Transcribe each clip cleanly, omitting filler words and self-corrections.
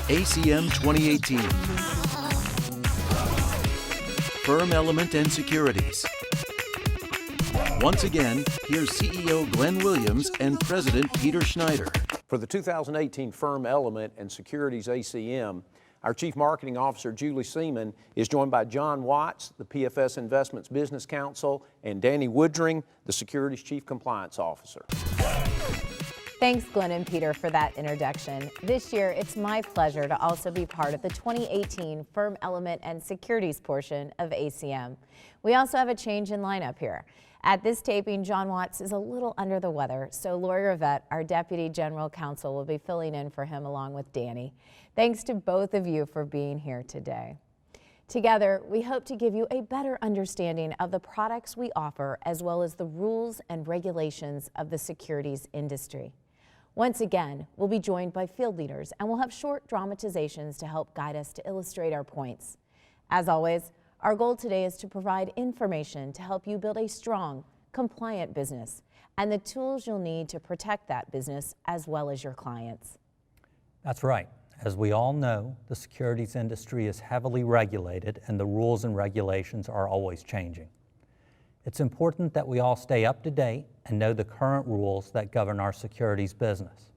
ACM 2018. Firm Element and Securities. Once again, here's CEO Glenn Williams and President Peter Schneider. For the 2018 Firm Element and Securities ACM, our Chief Marketing Officer, Julie Seaman, is joined by John Watts, the PFS Investments Business Counsel, and Danny Woodring, the Securities Chief Compliance Officer. Thanks, Glenn and Peter, for that introduction. This year, it's my pleasure to also be part of the 2018 Firm Element and Securities portion of ACM. We also have a change in lineup here. At this taping, John Watts is a little under the weather, so Lori Rivette, our Deputy General Counsel, will be filling in for him along with Danny. Thanks to both of you for being here today. Together, we hope to give you a better understanding of the products we offer, as well as the rules and regulations of the securities industry. Once again, we'll be joined by field leaders, and we'll have short dramatizations to help guide us to illustrate our points. As always, our goal today is to provide information to help you build a strong, compliant business and the tools you'll need to protect that business as well as your clients. That's right. As we all know, the securities industry is heavily regulated and the rules and regulations are always changing. It's important that we all stay up to date and know the current rules that govern our securities business.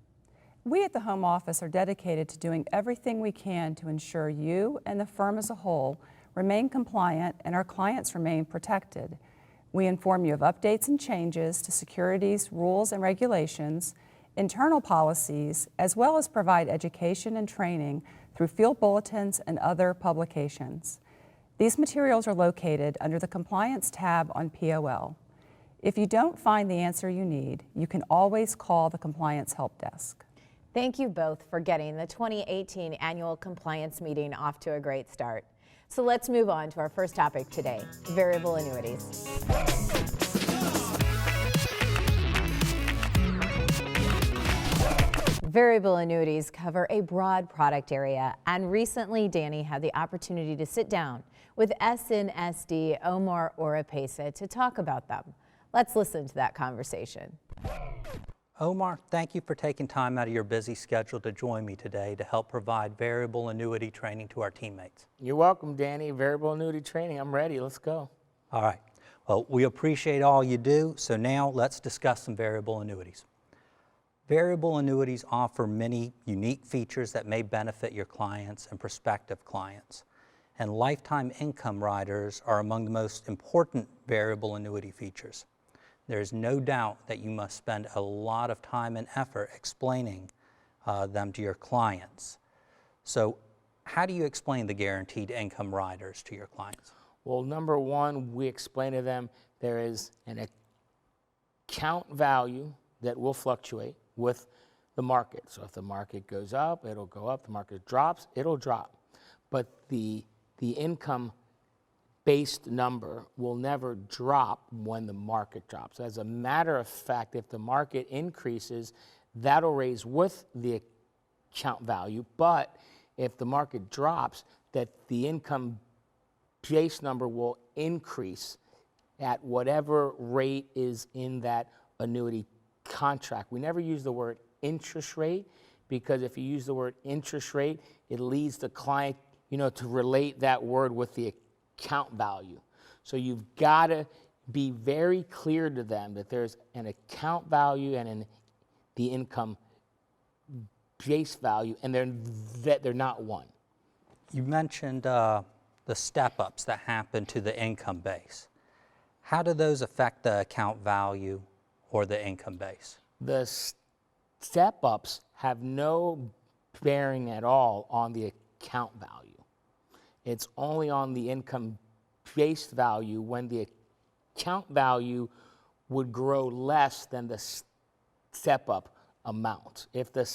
We at the Home Office are dedicated to doing everything we can to ensure you and the firm as a whole remain compliant and our clients remain protected. We inform you of updates and changes to securities rules and regulations, internal policies, as well as provide education and training through field bulletins and other publications. These materials are located under the Compliance tab on POL. If you don't find the answer you need, you can always call the Compliance Help Desk. Thank you both for getting the 2018 Annual Compliance Meeting off to a great start. So let's move on to our first topic today, variable annuities. Variable annuities cover a broad product area, and recently Danny had the opportunity to sit down with SNSD Omar Oropesa to talk about them. Let's listen to that conversation. Omar, thank you for taking time out of your busy schedule to join me today to help provide variable annuity training to our teammates. You're welcome, Danny. Variable annuity training. I'm ready. Let's go. All right. Well, we appreciate all you do, so now let's discuss some variable annuities. Variable annuities offer many unique features that may benefit your clients and prospective clients. And lifetime income riders are among the most important variable annuity features. There is no doubt that you must spend a lot of time and effort explaining them to your clients. So how do you explain the guaranteed income riders to your clients? Well, number one, we explain to them there is an account value that will fluctuate with the market. So if the market goes up, it'll go up. The market drops, it'll drop. But the income-based number will never drop when the market drops. As a matter of fact, if the market increases, that'll raise with the account value. But if the market drops, that the income-based number will increase at whatever rate is in that annuity contract. We never use the word interest rate, because if you use the word interest rate, it leads the client, to relate that word with the account value. So you've got to be very clear to them that there's an account value and the income base value, and they're not one. You mentioned the step-ups that happen to the income base. How do those affect the account value or the income base? The step-ups have no bearing at all on the account value. It's only on the income-based value when the account value would grow less than the step-up amount. If the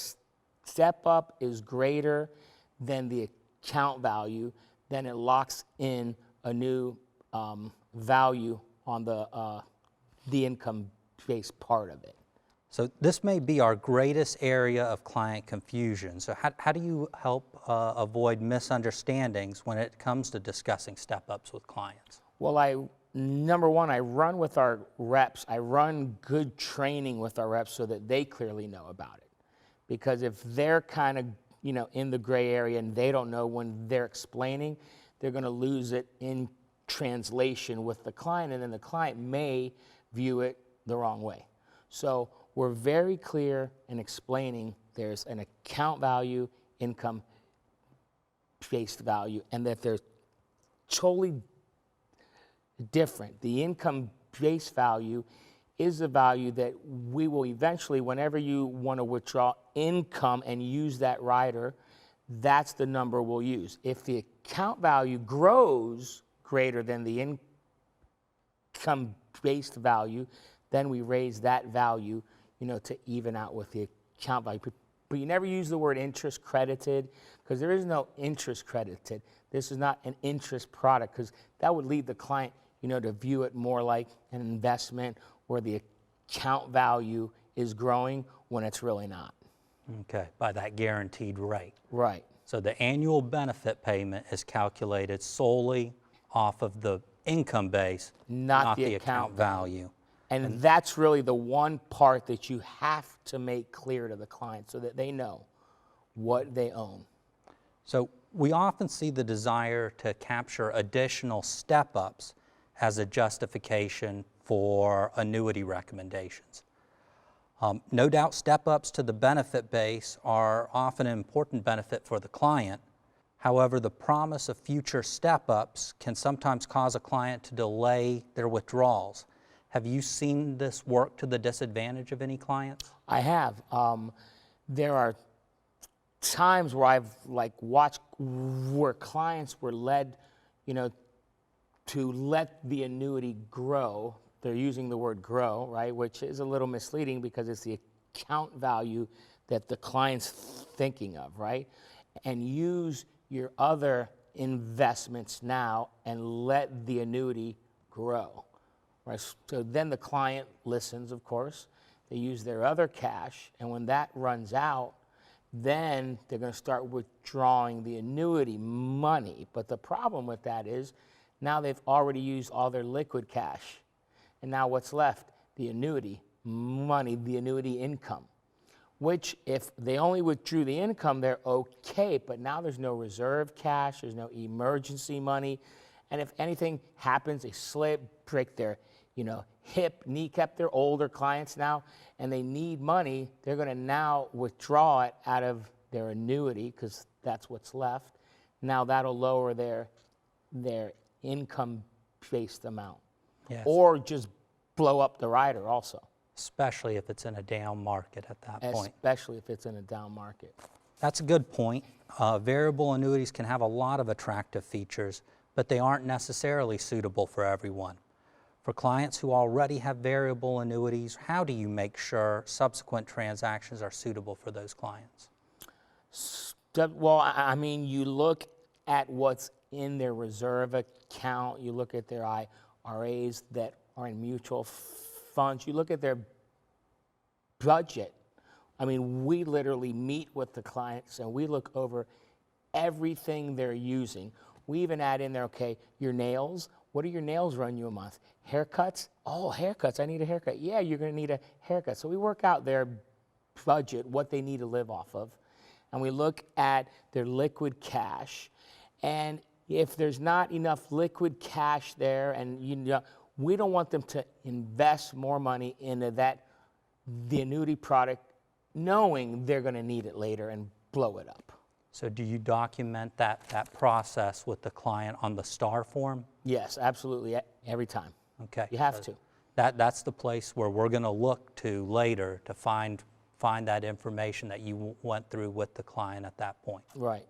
step-up is greater than the account value, then it locks in a new value on the income-based part of it. So this may be our greatest area of client confusion. So how do you help avoid misunderstandings when it comes to discussing step-ups with clients? Well, number one, I run with our reps. I run good training with our reps so that they clearly know about it. Because if they're kind of, in the gray area and they don't know when they're explaining, they're going to lose it in translation with the client, and then the client may view it the wrong way. So we're very clear in explaining there's an account value, income-based value, and that they're totally different. The income-based value is the value that we will eventually, whenever you want to withdraw income and use that rider, that's the number we'll use. If the account value grows greater than the income-based value, then we raise that value, to even out with the account value. But you never use the word interest credited, because there is no interest credited. This is not an interest product, because that would lead the client, to view it more like an investment where the account value is growing when it's really not. Okay, by that guaranteed rate. Right. So the annual benefit payment is calculated solely off of the income base, Not the account value. And that's really the one part that you have to make clear to the client so that they know what they own. So we often see the desire to capture additional step-ups as a justification for annuity recommendations. No doubt step-ups to the benefit base are often an important benefit for the client. However, the promise of future step-ups can sometimes cause a client to delay their withdrawals. Have you seen this work to the disadvantage of any clients? I have. There are times where I've watched where clients were led, to let the annuity grow. They're using the word grow, right, which is a little misleading because it's the account value that the client's thinking of, right? And use your other investments now and let the annuity grow, right? So then the client listens, of course. They use their other cash, and when that runs out, then they're going to start withdrawing the annuity money. But the problem with that is now they've already used all their liquid cash. And now what's left? The annuity money, the annuity income, which if they only withdrew the income, they're okay. But now there's no reserve cash, there's no emergency money. And if anything happens, they slip, break their hip, kneecap, they're older clients now, and they need money, they're going to now withdraw it out of their annuity because that's what's left. Now that'll lower their income-based amount. Yes. Or just blow up the rider also. Especially if it's in a down market at that point. Especially if it's in a down market. That's a good point. Variable annuities can have a lot of attractive features, but they aren't necessarily suitable for everyone. For clients who already have variable annuities, how do you make sure subsequent transactions are suitable for those clients? Well, I mean, you look at what's in their reserve account, you look at their IRAs that are in mutual funds, you look at their budget. I mean, we literally meet with the clients and we look over everything they're using. We even add in there, okay, your nails, what do your nails run you a month? Haircuts? Oh, haircuts, I need a haircut. Yeah, you're gonna need a haircut. So we work out their budget, what they need to live off of, and we look at their liquid cash. And if there's not enough liquid cash there, and we don't want them to invest more money into the annuity product, knowing they're gonna need it later and blow it up. So do you document that process with the client on the STAR form? Yes, absolutely, every time. Okay. You have to. That's the place where we're going to look to later to find that information that you went through with the client at that point. Right.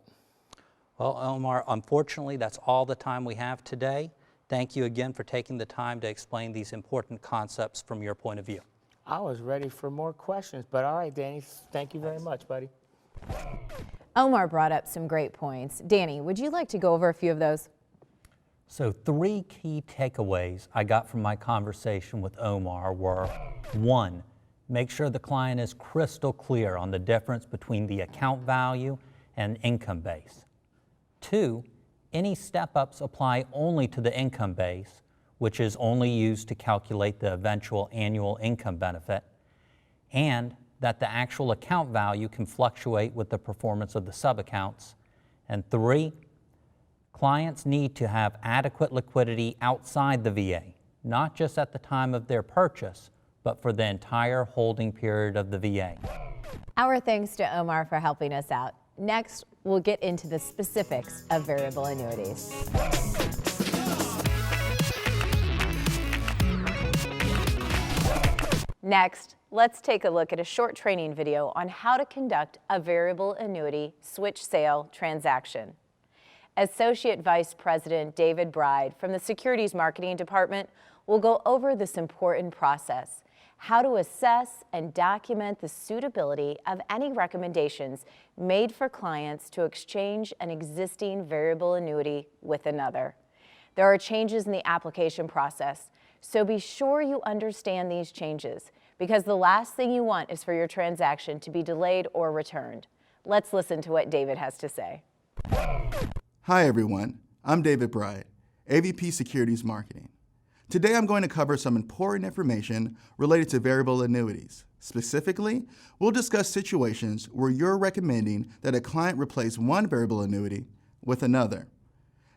Well, Omar, unfortunately, that's all the time we have today. Thank you again for taking the time to explain these important concepts from your point of view. I was ready for more questions, but all right, Danny, thank you very much, buddy. Omar brought up some great points. Danny, would you like to go over a few of those? So 3 key takeaways I got from my conversation with Omar were: 1, make sure the client is crystal clear on the difference between the account value and income base. 2, any step-ups apply only to the income base, which is only used to calculate the eventual annual income benefit. And that the actual account value can fluctuate with the performance of the sub-accounts. And 3, clients need to have adequate liquidity outside the VA, not just at the time of their purchase, but for the entire holding period of the VA. Our thanks to Omar for helping us out. Next, we'll get into the specifics of variable annuities. Next, let's take a look at a short training video on how to conduct a variable annuity switch sale transaction. Associate Vice President David Bride from the Securities Marketing Department will go over this important process, how to assess and document the suitability of any recommendations made for clients to exchange an existing variable annuity with another. There are changes in the application process, so be sure you understand these changes, because the last thing you want is for your transaction to be delayed or returned. Let's listen to what David has to say. Hi everyone, I'm David Bride, AVP Securities Marketing. Today I'm going to cover some important information related to variable annuities. Specifically, we'll discuss situations where you're recommending that a client replace one variable annuity with another.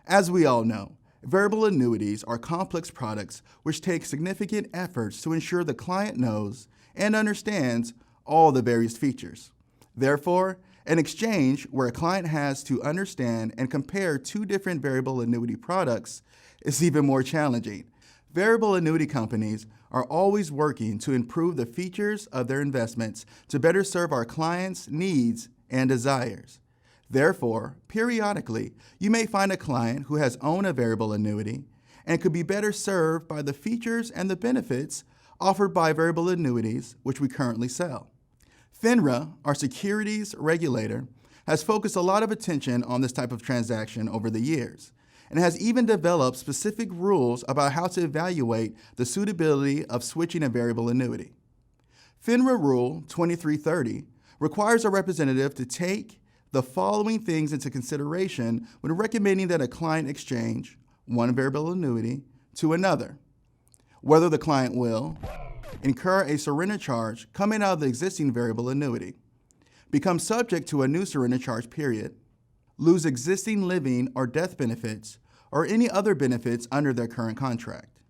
As we all know, variable annuities are complex products which take significant efforts to ensure the client knows and understands all the various features. Therefore, an exchange where a client has to understand and compare two different variable annuity products is even more challenging. Variable annuity companies are always working to improve the features of their investments to better serve our clients' needs and desires. Therefore, periodically, you may find a client who has owned a variable annuity and could be better served by the features and the benefits offered by variable annuities which we currently sell. FINRA, our securities regulator, has focused a lot of attention on this type of transaction over the years, and has even developed specific rules about how to evaluate the suitability of switching a variable annuity. FINRA Rule 2330 requires a representative to take the following things into consideration when recommending that a client exchange one variable annuity to another: whether the client will incur a surrender charge coming out of the existing variable annuity, become subject to a new surrender charge period, lose existing living or death benefits or any other benefits under their current contract,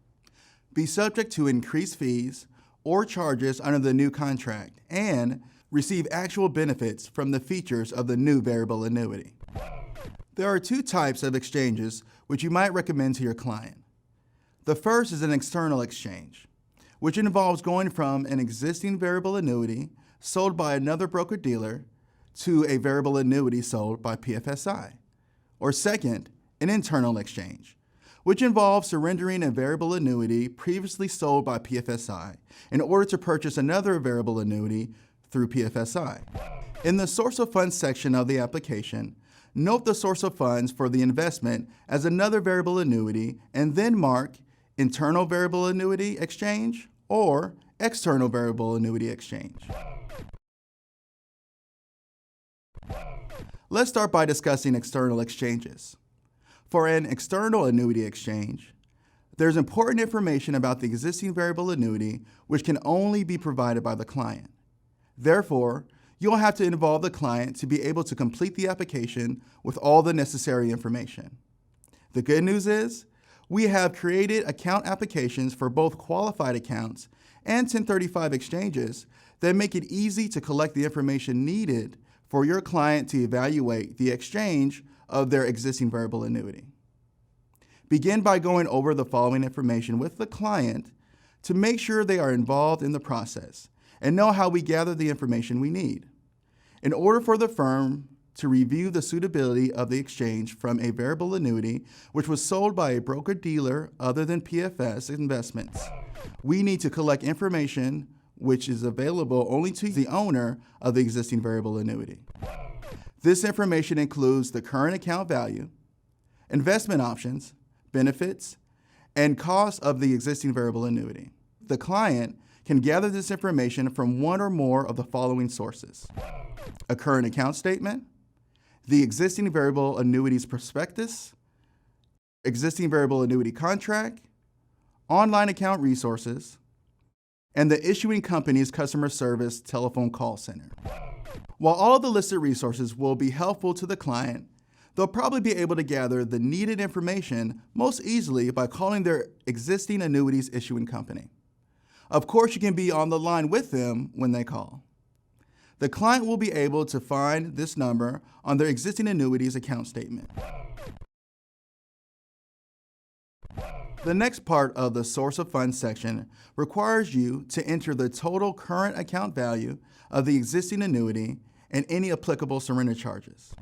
be subject to increased fees or charges under the new contract, and receive actual benefits from the features of the new variable annuity. There are two types of exchanges which you might recommend to your client. The first is an external exchange, which involves going from an existing variable annuity sold by another broker-dealer to a variable annuity sold by PFSI. Or second, an internal exchange, which involves surrendering a variable annuity previously sold by PFSI in order to purchase another variable annuity through PFSI. In the source of funds section of the application, note the source of funds for the investment as another variable annuity and then mark internal variable annuity exchange or external variable annuity exchange. Let's start by discussing external exchanges. For an external annuity exchange, there's important information about the existing variable annuity which can only be provided by the client. Therefore, you'll have to involve the client to be able to complete the application with all the necessary information. The good news is, we have created account applications for both qualified accounts and 1035 exchanges that make it easy to collect the information needed for your client to evaluate the exchange of their existing variable annuity. Begin by going over the following information with the client to make sure they are involved in the process and know how we gather the information we need. In order for the firm to review the suitability of the exchange from a variable annuity which was sold by a broker-dealer other than PFS Investments, we need to collect information which is available only to the owner of the existing variable annuity. This information includes the current account value, investment options, benefits, and cost of the existing variable annuity. The client can gather this information from one or more of the following sources: a current account statement, the existing variable annuities prospectus, existing variable annuity contract, online account resources, and the issuing company's customer service telephone call center. While all of the listed resources will be helpful to the client, they'll probably be able to gather the needed information most easily by calling their existing annuities issuing company. Of course, you can be on the line with them when they call. The client will be able to find this number on their existing annuities account statement. The next part of the source of funds section requires you to enter the total current account value of the existing annuity and any applicable surrender charges.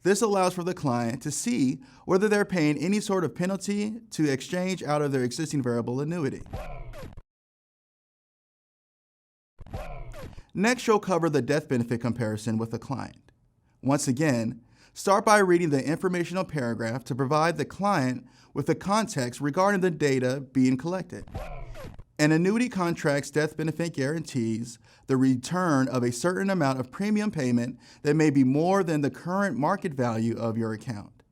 This allows for the client to see whether they're paying any sort of penalty to exchange out of their existing variable annuity. Next, you'll cover the death benefit comparison with the client. Once again, start by reading the informational paragraph to provide the client with the context regarding the data being collected. An annuity contract's death benefit guarantees the return of a certain amount of premium payment that may be more than the current market value of your account.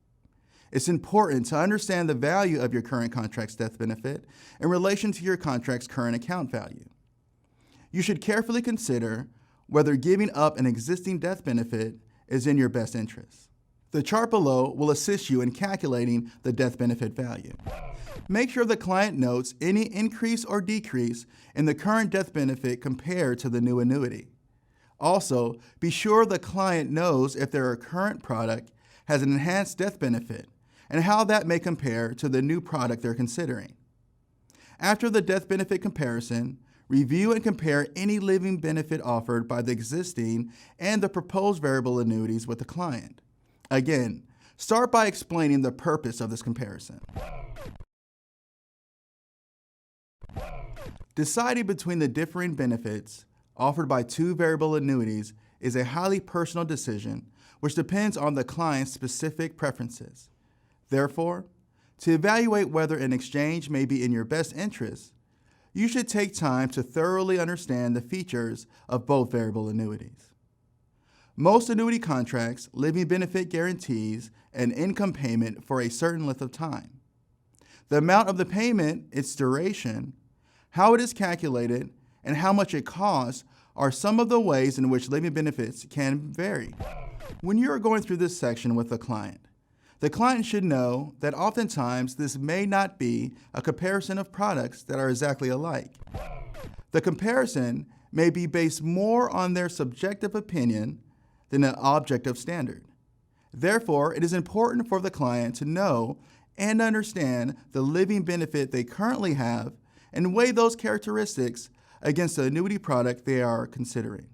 It's important to understand the value of your current contract's death benefit in relation to your contract's current account value. You should carefully consider whether giving up an existing death benefit is in your best interest. The chart below will assist you in calculating the death benefit value. Make sure the client notes any increase or decrease in the current death benefit compared to the new annuity. Also, be sure the client knows if their current product has an enhanced death benefit and how that may compare to the new product they're considering. After the death benefit comparison, review and compare any living benefit offered by the existing and the proposed variable annuities with the client. Again, start by explaining the purpose of this comparison. Deciding between the differing benefits offered by two variable annuities is a highly personal decision which depends on the client's specific preferences. Therefore, to evaluate whether an exchange may be in your best interest, you should take time to thoroughly understand the features of both variable annuities. Most annuity contracts, living benefit guarantees an income payment for a certain length of time. The amount of the payment, its duration, how it is calculated, and how much it costs are some of the ways in which living benefits can vary. When you are going through this section with the client should know that oftentimes this may not be a comparison of products that are exactly alike. The comparison may be based more on their subjective opinion than an objective standard. Therefore, it is important for the client to know and understand the living benefit they currently have and weigh those characteristics against the annuity product they are considering.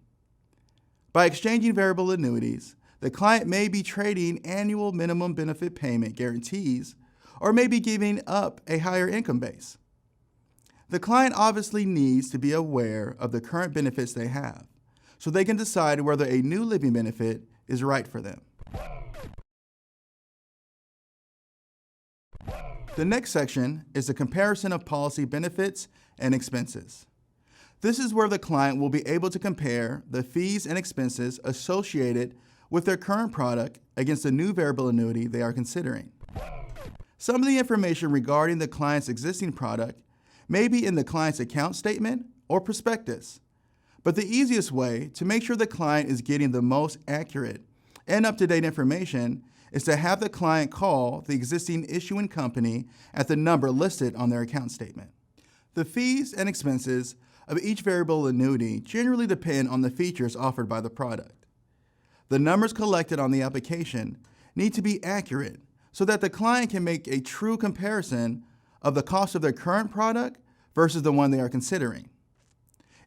By exchanging variable annuities, the client may be trading annual minimum benefit payment guarantees or may be giving up a higher income base. The client obviously needs to be aware of the current benefits they have so they can decide whether a new living benefit is right for them. The next section is the comparison of policy benefits and expenses. This is where the client will be able to compare the fees and expenses associated with their current product against the new variable annuity they are considering. Some of the information regarding the client's existing product may be in the client's account statement or prospectus, but the easiest way to make sure the client is getting the most accurate and up-to-date information is to have the client call the existing issuing company at the number listed on their account statement. The fees and expenses of each variable annuity generally depend on the features offered by the product. The numbers collected on the application need to be accurate so that the client can make a true comparison of the cost of their current product versus the one they are considering.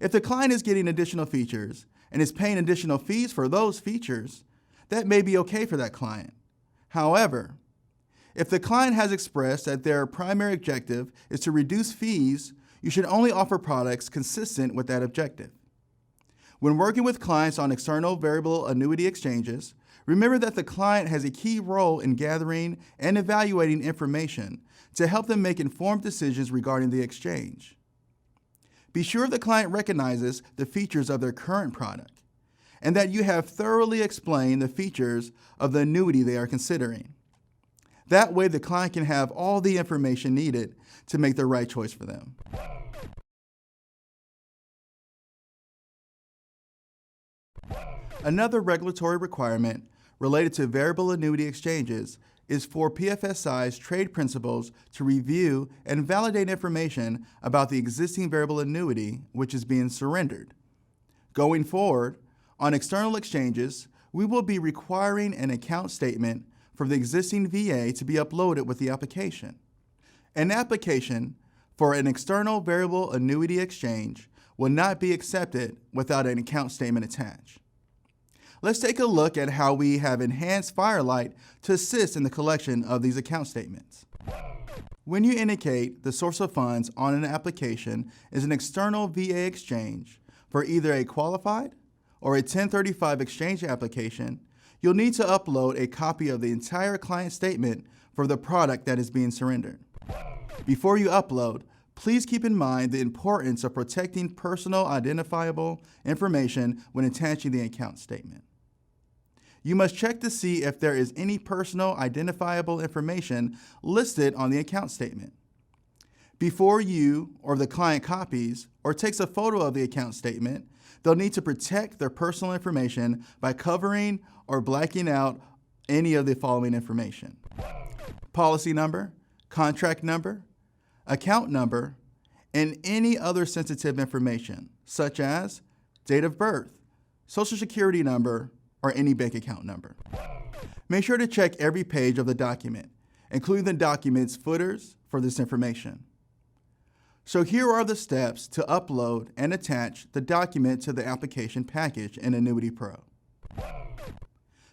If the client is getting additional features and is paying additional fees for those features, that may be okay for that client. However, if the client has expressed that their primary objective is to reduce fees, you should only offer products consistent with that objective. When working with clients on external variable annuity exchanges, remember that the client has a key role in gathering and evaluating information to help them make informed decisions regarding the exchange. Be sure the client recognizes the features of their current product and that you have thoroughly explained the features of the annuity they are considering. That way, the client can have all the information needed to make the right choice for them. Another regulatory requirement related to variable annuity exchanges is for PFSI's trade principals to review and validate information about the existing variable annuity which is being surrendered. Going forward, on external exchanges, we will be requiring an account statement for the existing VA to be uploaded with the application. An application for an external variable annuity exchange will not be accepted without an account statement attached. Let's take a look at how we have enhanced Firelight to assist in the collection of these account statements. When you indicate the source of funds on an application is an external VA exchange for either a qualified or a 1035 exchange application, you'll need to upload a copy of the entire client statement for the product that is being surrendered. Before you upload, please keep in mind the importance of protecting personal identifiable information when attaching the account statement. You must check to see if there is any personal identifiable information listed on the account statement. Before you or the client copies or takes a photo of the account statement, they'll need to protect their personal information by covering or blacking out any of the following information: policy number, contract number, account number, and any other sensitive information, such as date of birth, social security number, or any bank account number. Make sure to check every page of the document, including the document's footers, for this information. So here are the steps to upload and attach the document to the application package in Annuity Pro.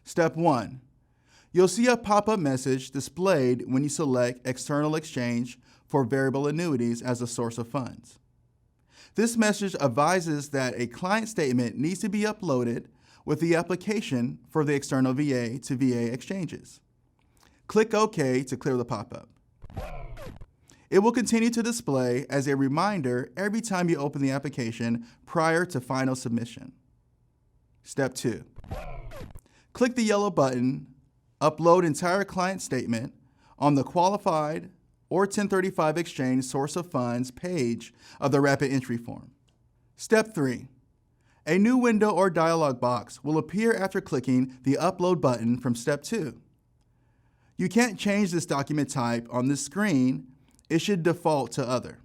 Step 1. You'll see a pop-up message displayed when you select External Exchange for variable annuities as a source of funds. This message advises that a client statement needs to be uploaded with the application for the external VA to VA exchanges. Click OK to clear the pop-up. It will continue to display as a reminder every time you open the application prior to final submission. Step 2. Click the yellow button, Upload Entire Client Statement, on the Qualified or 1035 Exchange Source of Funds page of the Rapid Entry form. Step 3. A new window or dialog box will appear after clicking the Upload button from Step 2. You can't change this document type on this screen. It should default to Other.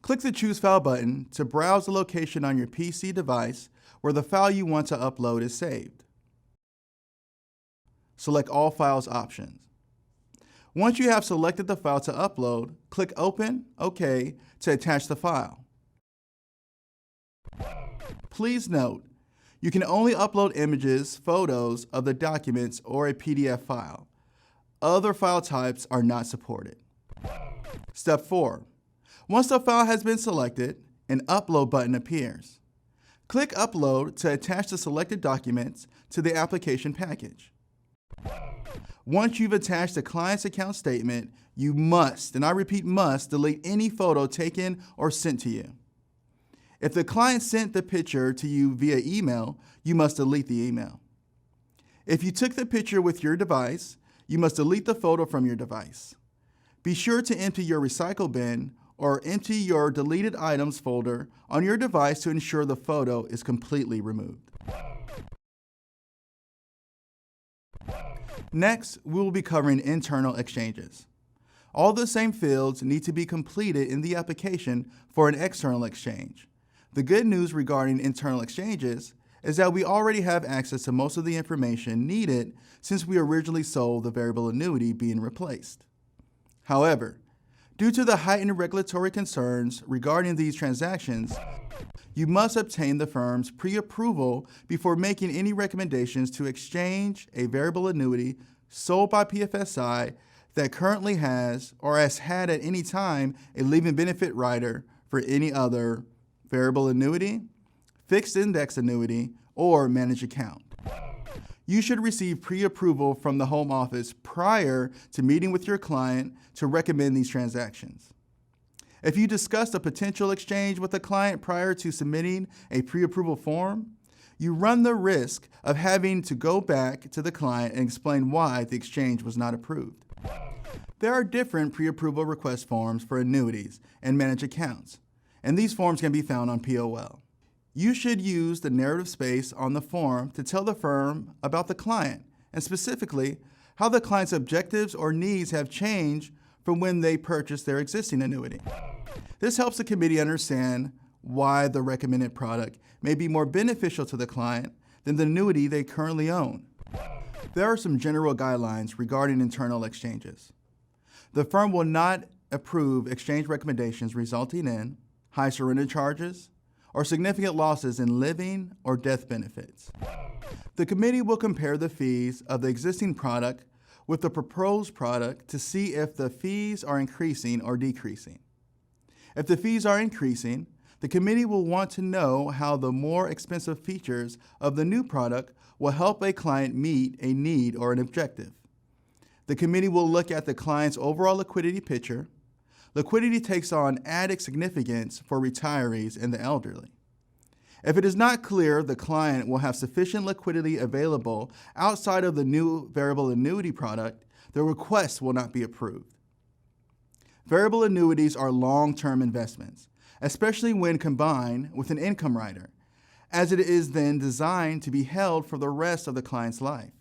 Click the Choose File button to browse the location on your PC device where the file you want to upload is saved. Select All Files options. Once you have selected the file to upload, click Open, OK to attach the file. Please note, you can only upload images, photos of the documents, or a PDF file. Other file types are not supported. Step 4. Once the file has been selected, an Upload button appears. Click Upload to attach the selected documents to the application package. Once you've attached the client's account statement, you must, and I repeat must, delete any photo taken or sent to you. If the client sent the picture to you via email, you must delete the email. If you took the picture with your device, you must delete the photo from your device. Be sure to empty your recycle bin or empty your deleted items folder on your device to ensure the photo is completely removed. Next, we will be covering internal exchanges. All the same fields need to be completed in the application for an external exchange. The good news regarding internal exchanges is that we already have access to most of the information needed since we originally sold the variable annuity being replaced. However, due to the heightened regulatory concerns regarding these transactions, you must obtain the firm's pre-approval before making any recommendations to exchange a variable annuity sold by PFSI that currently has or has had at any time a living benefit rider for any other variable annuity, fixed index annuity, or managed account. You should receive pre-approval from the Home Office prior to meeting with your client to recommend these transactions. If you discussed a potential exchange with a client prior to submitting a pre-approval form, you run the risk of having to go back to the client and explain why the exchange was not approved. There are different pre-approval request forms for annuities and managed accounts, and these forms can be found on POL. You should use the narrative space on the form to tell the firm about the client, and specifically, how the client's objectives or needs have changed from when they purchased their existing annuity. This helps the committee understand why the recommended product may be more beneficial to the client than the annuity they currently own. There are some general guidelines regarding internal exchanges. The firm will not approve exchange recommendations resulting in high surrender charges or significant losses in living or death benefits. The committee will compare the fees of the existing product with the proposed product to see if the fees are increasing or decreasing. If the fees are increasing, the committee will want to know how the more expensive features of the new product will help a client meet a need or an objective. The committee will look at the client's overall liquidity picture. Liquidity takes on added significance for retirees and the elderly. If it is not clear the client will have sufficient liquidity available outside of the new variable annuity product, the request will not be approved. Variable annuities are long-term investments, especially when combined with an income rider, as it is then designed to be held for the rest of the client's life.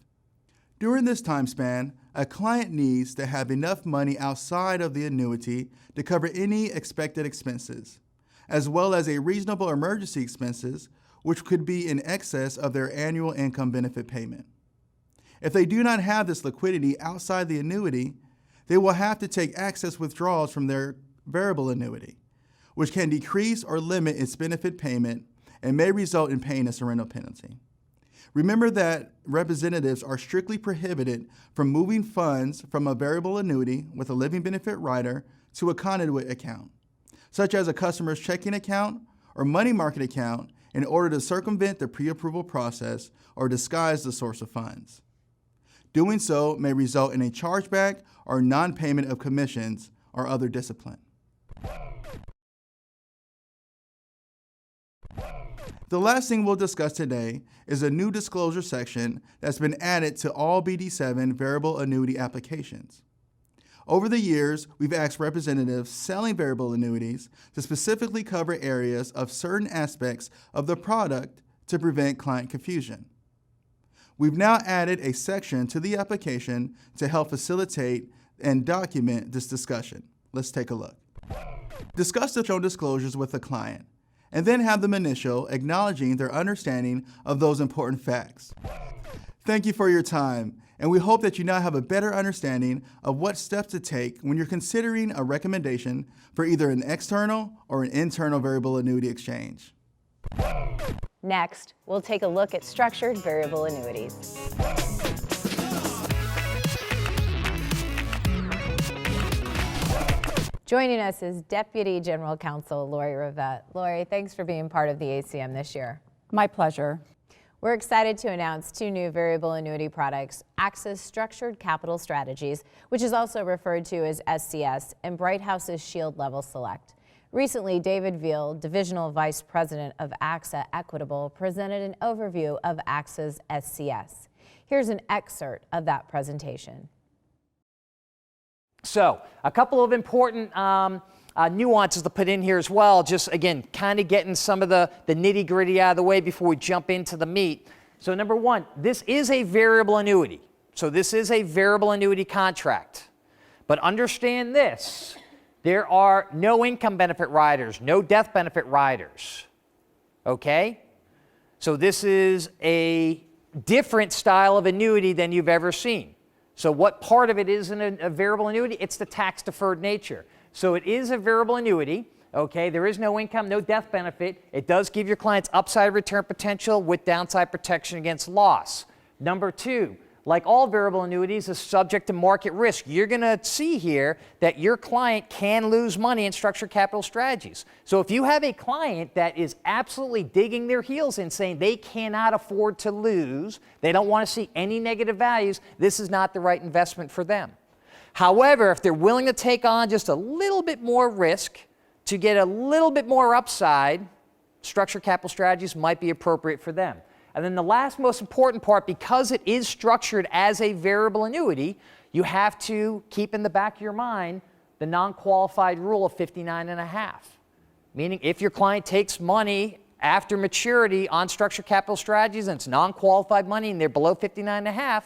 During this time span, a client needs to have enough money outside of the annuity to cover any expected expenses, as well as a reasonable emergency expenses, which could be in excess of their annual income benefit payment. If they do not have this liquidity outside the annuity, they will have to take excess withdrawals from their variable annuity, which can decrease or limit its benefit payment and may result in paying a surrender penalty. Remember that representatives are strictly prohibited from moving funds from a variable annuity with a living benefit rider to a conduit account, such as a customer's checking account or money market account, in order to circumvent the pre-approval process or disguise the source of funds. Doing so may result in a chargeback or non-payment of commissions or other discipline. The last thing we'll discuss today is a new disclosure section that's been added to all BD7 variable annuity applications. Over the years, we've asked representatives selling variable annuities to specifically cover areas of certain aspects of the product to prevent client confusion. We've now added a section to the application to help facilitate and document this discussion. Let's take a look. Discuss the shown disclosures with the client, and then have them initial, acknowledging their understanding of those important facts. Thank you for your time, and we hope that you now have a better understanding of what steps to take when you're considering a recommendation for either an external or an internal variable annuity exchange. Next, we'll take a look at structured variable annuities. Joining us is Deputy General Counsel Lori Rivette. Lori, thanks for being part of the ACM this year. My pleasure. We're excited to announce two new variable annuity products, AXA's Structured Capital Strategies, which is also referred to as SCS, and Bright House's Shield Level Select. Recently, David Veal, Divisional Vice President of AXA Equitable, presented an overview of AXA's SCS. Here's an excerpt of that presentation. So, a couple of important nuances to put in here as well, just again, kind of getting some of the nitty-gritty out of the way before we jump into the meat. So number one, this is a variable annuity. So this is a variable annuity contract. But understand this, there are no income benefit riders, no death benefit riders, okay? So this is a different style of annuity than you've ever seen. So what part of it is in a variable annuity? It's the tax-deferred nature. So it is a variable annuity, okay? There is no income, no death benefit. It does give your clients upside return potential with downside protection against loss. Number two, like all variable annuities, is subject to market risk. You're going to see here that your client can lose money in structured capital strategies. So if you have a client that is absolutely digging their heels in saying they cannot afford to lose, they don't want to see any negative values, this is not the right investment for them. However, if they're willing to take on just a little bit more risk to get a little bit more upside, structured capital strategies might be appropriate for them. And then the last most important part, because it is structured as a variable annuity, you have to keep in the back of your mind the non-qualified rule of 59.5. Meaning if your client takes money after maturity on structured capital strategies, and it's non-qualified money and they're below 59.5,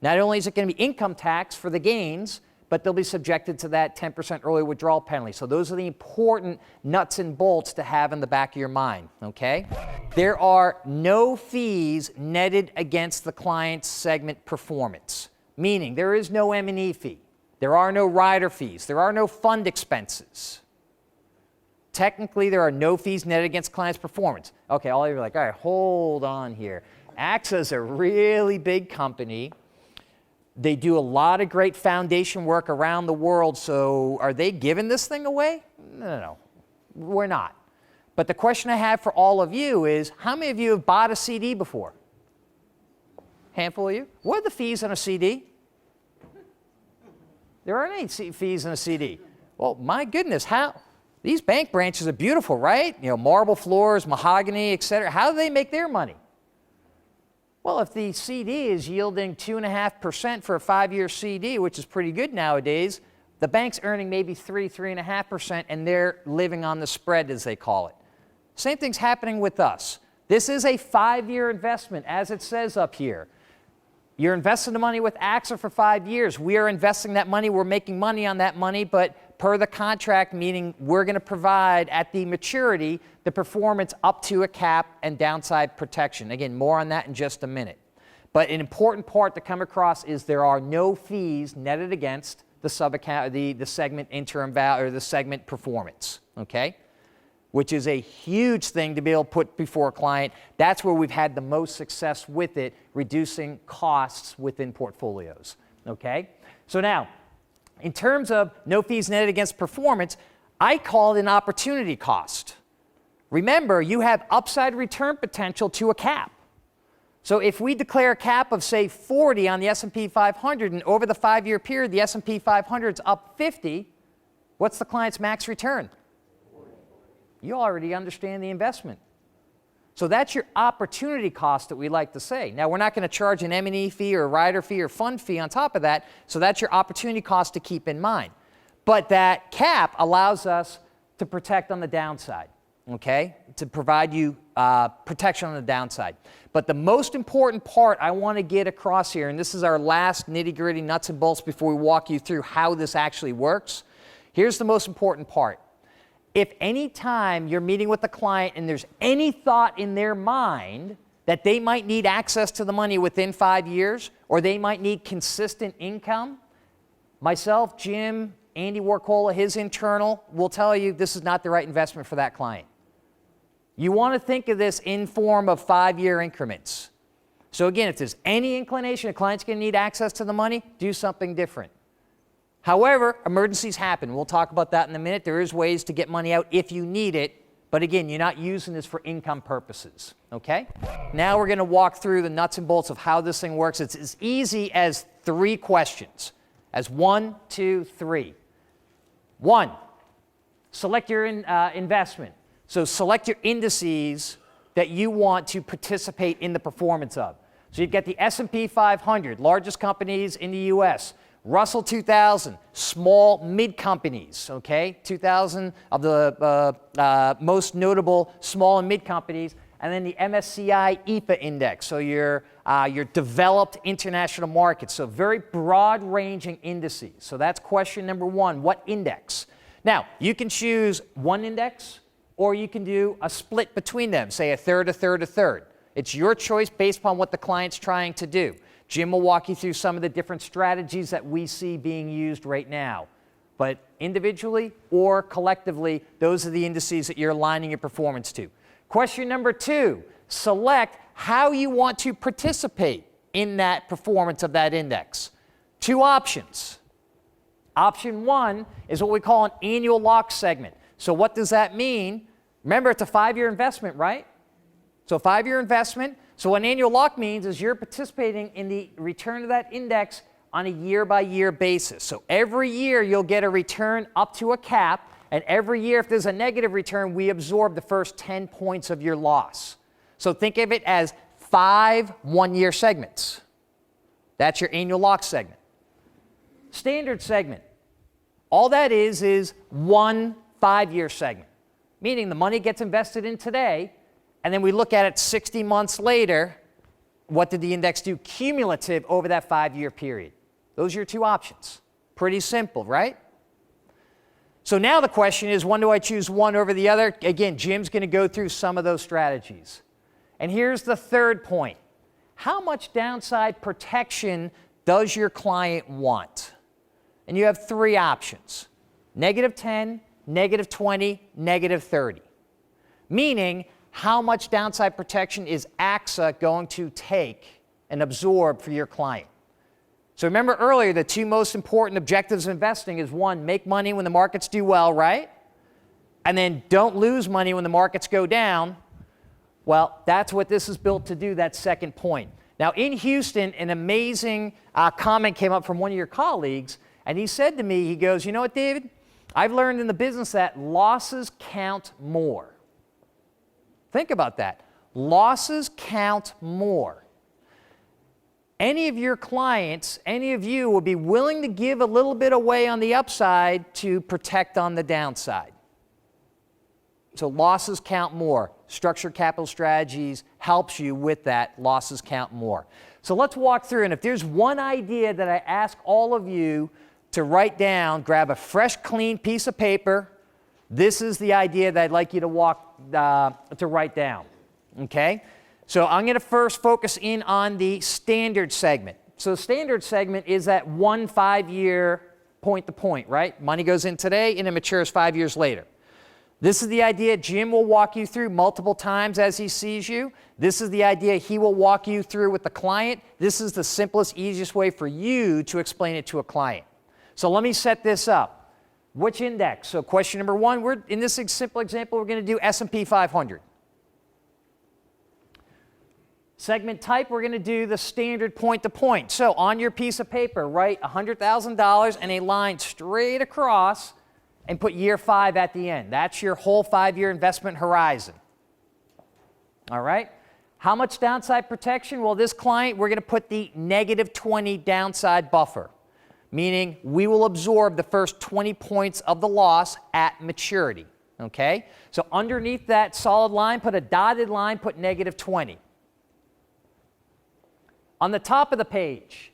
not only is it going to be income tax for the gains, but they'll be subjected to that 10% early withdrawal penalty. So those are the important nuts and bolts to have in the back of your mind, okay? There are no fees netted against the client's segment performance, meaning there is no M&E fee. There are no rider fees. There are no fund expenses. Technically, there are no fees netted against client's performance. Okay, all of you are like, all right, hold on here. AXA is a really big company. They do a lot of great foundation work around the world, so are they giving this thing away? No, we're not. But the question I have for all of you is, how many of you have bought a CD before? Handful of you? What are the fees on a CD? There aren't any fees on a CD. Well, my goodness, how? These bank branches are beautiful, right? You know, marble floors, mahogany, et cetera. How do they make their money? Well, if the CD is yielding 2.5% for a 5-year CD, which is pretty good nowadays, the bank's earning maybe 3.5%, and they're living on the spread, as they call it. Same thing's happening with us. This is a 5-year investment, as it says up here. You're investing the money with AXA for 5 years. We are investing that money. We're making money on that money, but per the contract, meaning we're going to provide at the maturity the performance up to a cap and downside protection. Again, more on that in just a minute. But an important part to come across is there are no fees netted against the segment interim value or the segment performance. Okay? Which is a huge thing to be able to put before a client. That's where we've had the most success with it, reducing costs within portfolios, okay? So now, in terms of no fees netted against performance, I call it an opportunity cost. Remember, you have upside return potential to a cap. So if we declare a cap of, say, 40 on the S&P 500, and over the 5-year period, the S&P 500 is up 50, what's the client's max return? You already understand the investment. So that's your opportunity cost that we like to say. Now, we're not going to charge an M&E fee or a rider fee or fund fee on top of that, so that's your opportunity cost to keep in mind. But that cap allows us to protect on the downside, okay? To provide you protection on the downside. But the most important part I want to get across here, and this is our last nitty-gritty nuts and bolts before we walk you through how this actually works. Here's the most important part. If any time you're meeting with a client and there's any thought in their mind that they might need access to the money within 5 years, or they might need consistent income, myself, Jim, Andy Warcola, his internal, will tell you this is not the right investment for that client. You want to think of this in form of 5-year increments. So again, if there's any inclination a client's going to need access to the money, do something different. However, emergencies happen. We'll talk about that in a minute. There is ways to get money out if you need it. But again, you're not using this for income purposes. Okay? Now we're going to walk through the nuts and bolts of how this thing works. It's as easy as 3 questions. As 1, 2, 3. 1, select your investment. So select your indices that you want to participate in the performance of. So you've got the S&P 500, largest companies in the U.S., Russell 2000, small mid companies, okay? 2000 of the most notable small and mid companies, and then the MSCI EPA index, so your developed international markets, so very broad ranging indices. So that's question number 1, what index? Now, you can choose one index, or you can do a split between them, say a third, a third, a third. It's your choice based upon what the client's trying to do. Jim will walk you through some of the different strategies that we see being used right now. But individually or collectively, those are the indices that you're aligning your performance to. Question number 2, select how you want to participate in that performance of that index. 2 options. Option 1 is what we call an annual lock segment. So what does that mean? Remember, it's a 5-year investment, right? So 5-year investment. So what an annual lock means is you're participating in the return of that index on a year-by-year basis. So every year you'll get a return up to a cap, and every year if there's a negative return, we absorb the first 10 points of your loss. So think of it as 5 one-year segments. That's your annual lock segment. Standard segment. All that is 1 5-year segment, meaning the money gets invested in today, and then we look at it 60 months later, what did the index do cumulative over that 5-year period? Those are your two options. Pretty simple, right? So now the question is, when do I choose one over the other? Again, Jim's going to go through some of those strategies. And here's the third point. How much downside protection does your client want? And you have three options: -10, -20, -30. Meaning, how much downside protection is AXA going to take and absorb for your client? So remember earlier, the two most important objectives of investing is, one, make money when the markets do well, right? And then don't lose money when the markets go down. Well, that's what this is built to do, that second point. Now, in Houston, an amazing comment came up from one of your colleagues, and he said to me, he goes, you know what, David? I've learned in the business that losses count more. Think about that. Losses count more. Any of your clients, any of you would be willing to give a little bit away on the upside to protect on the downside. So losses count more. Structured capital strategies helps you with that. Losses count more. So let's walk through, and if there's one idea that I ask all of you to write down, grab a fresh, clean piece of paper. This is the idea that I'd like you to write down, okay? So I'm going to first focus in on the standard segment. So the standard segment is that 1 5-year point-to-point, right? Money goes in today and it matures 5 years later. This is the idea Jim will walk you through multiple times as he sees you. This is the idea he will walk you through with the client. This is the simplest, easiest way for you to explain it to a client. So let me set this up. Which index? So question number one, in this simple example, we're going to do S&P 500. Segment type, we're going to do the standard point-to-point. So on your piece of paper, write $100,000 and a line straight across and put year 5 at the end. That's your whole 5-year investment horizon. All right? How much downside protection? Well, this client, we're going to put the -20 downside buffer, meaning we will absorb the first 20 points of the loss at maturity. Okay? So underneath that solid line, put a dotted line, put -20. On the top of the page,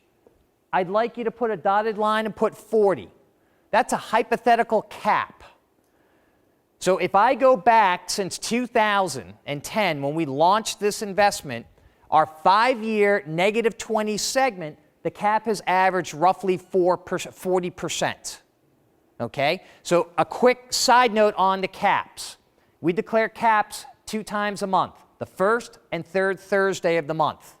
I'd like you to put a dotted line and put 40. That's a hypothetical cap. So if I go back since 2010, when we launched this investment, our 5-year -20 segment, the cap has averaged roughly 40%. Okay? So a quick side note on the caps. We declare caps 2 times a month, the first and third Thursday of the month.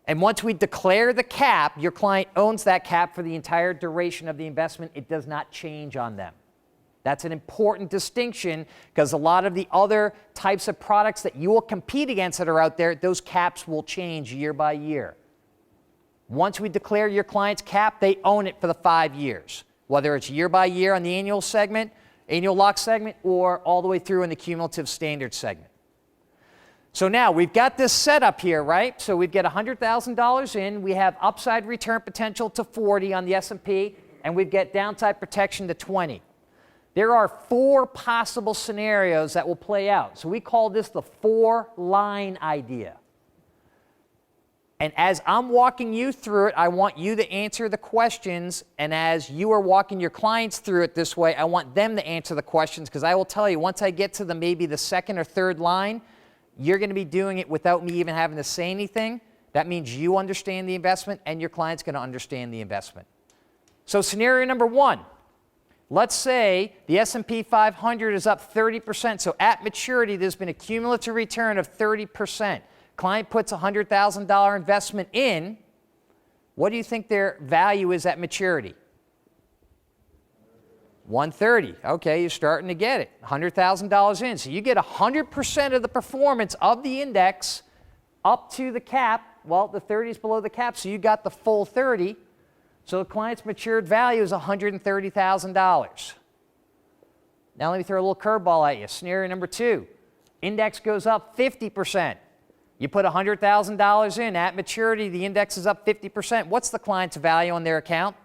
And once we declare the cap, your client owns that cap for the entire duration of the investment. It does not change on them. That's an important distinction because a lot of the other types of products that you will compete against that are out there, those caps will change year by year. Once we declare your client's cap, they own it for the 5 years, whether it's year by year on the annual segment, annual lock segment, or all the way through in the cumulative standard segment. So now we've got this set up here, right? So we've got $100,000 in. We have upside return potential to 40 on the S&P, and we've got downside protection to 20. There are 4 possible scenarios that will play out. So we call this the 4-line idea. And as I'm walking you through it, I want you to answer the questions. And as you are walking your clients through it this way, I want them to answer the questions, because I will tell you, once I get to maybe the second or third line, you're going to be doing it without me even having to say anything. That means you understand the investment and your client's going to understand the investment. So scenario number 1, let's say the S&P 500 is up 30%. So at maturity, there's been a cumulative return of 30%. Client puts a $100,000 investment in. What do you think their value is at maturity? 130. Okay, you're starting to get it. $100,000 in. So you get 100% of the performance of the index up to the cap. Well, the 30 is below the cap, so you got the full 30. So the client's matured value is $130,000. Now let me throw a little curveball at you. Scenario number 2. Index goes up 50%. You put $100,000 in. At maturity, the index is up 50%. What's the client's value on their account?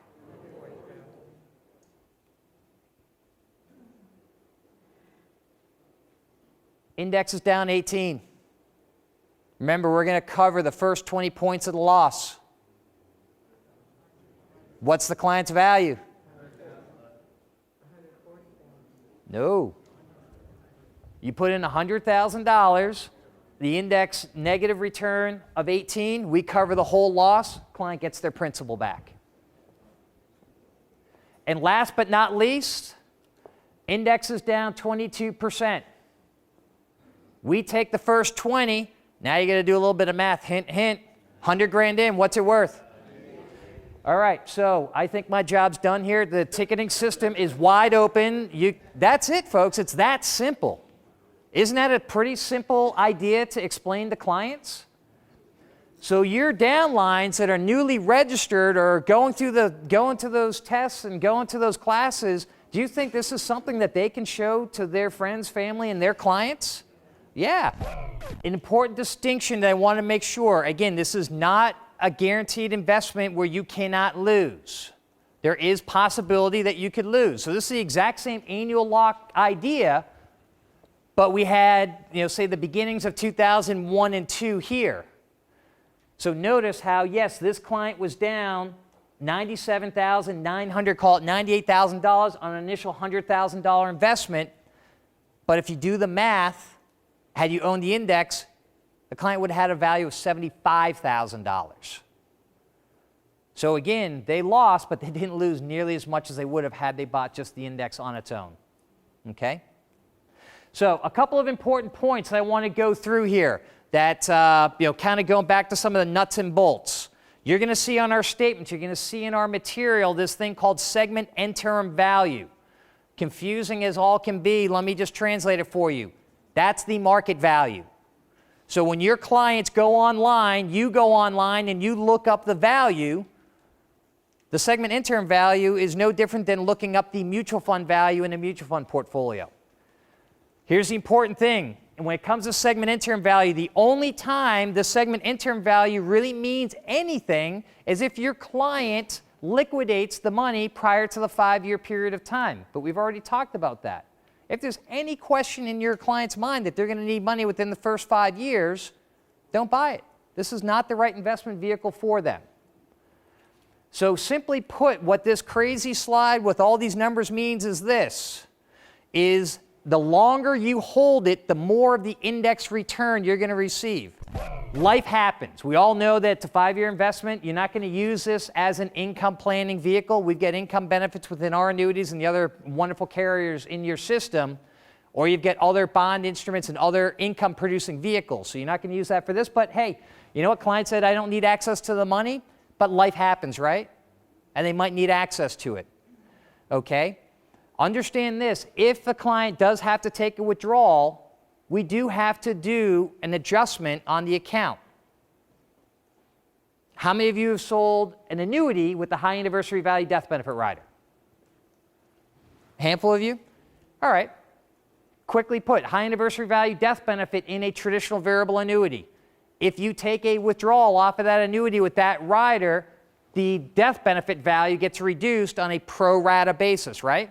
Index is down 18. Remember, we're going to cover the first 20 points of the loss. What's the client's value? No. You put in $100,000, the index negative return of 18, we cover the whole loss, client gets their principal back. And last but not least, index is down 22%. We take the first 20, now you got to do a little bit of math, hint, hint, 100 grand in, what's it worth? All right, so I think my job's done here. The ticketing system is wide open. That's it, folks. It's that simple. Isn't that a pretty simple idea to explain to clients? So your downlines that are newly registered or going to those tests and going to those classes, do you think this is something that they can show to their friends, family, and their clients? Yeah. An important distinction that I want to make sure, again, this is not a guaranteed investment where you cannot lose. There is possibility that you could lose. So this is the exact same annual lock idea, but we had, say the beginnings of 2001 and 2 here. So notice how, yes, this client was down $97,900, call it $98,000 on an initial $100,000 investment. But if you do the math, had you owned the index, the client would have had a value of $75,000. So again, they lost, but they didn't lose nearly as much as they would have had they bought just the index on its own. Okay? So a couple of important points I want to go through here that, kind of going back to some of the nuts and bolts. You're going to see on our statements, you're going to see in our material this thing called segment interim value. Confusing as all can be, let me just translate it for you. That's the market value. So when your clients go online, you go online and you look up the value, the segment interim value is no different than looking up the mutual fund value in a mutual fund portfolio. Here's the important thing. And when it comes to segment interim value, the only time the segment interim value really means anything is if your client liquidates the money prior to the 5-year period of time. But we've already talked about that. If there's any question in your client's mind that they're going to need money within the first 5 years, don't buy it. This is not the right investment vehicle for them. So simply put, what this crazy slide with all these numbers means is this, is the longer you hold it, the more of the index return you're going to receive. Life happens. We all know that it's a 5-year investment. You're not going to use this as an income planning vehicle. We get income benefits within our annuities and the other wonderful carriers in your system, or you get other bond instruments and other income producing vehicles. So you're not going to use that for this, but hey, you know what? Client said, I don't need access to the money, but life happens, right? And they might need access to it. Okay? Understand this, if the client does have to take a withdrawal, we do have to do an adjustment on the account. How many of you have sold an annuity with the high anniversary value death benefit rider? A handful of you? All right. Quickly put, high anniversary value death benefit in a traditional variable annuity. If you take a withdrawal off of that annuity with that rider, the death benefit value gets reduced on a pro rata basis, right?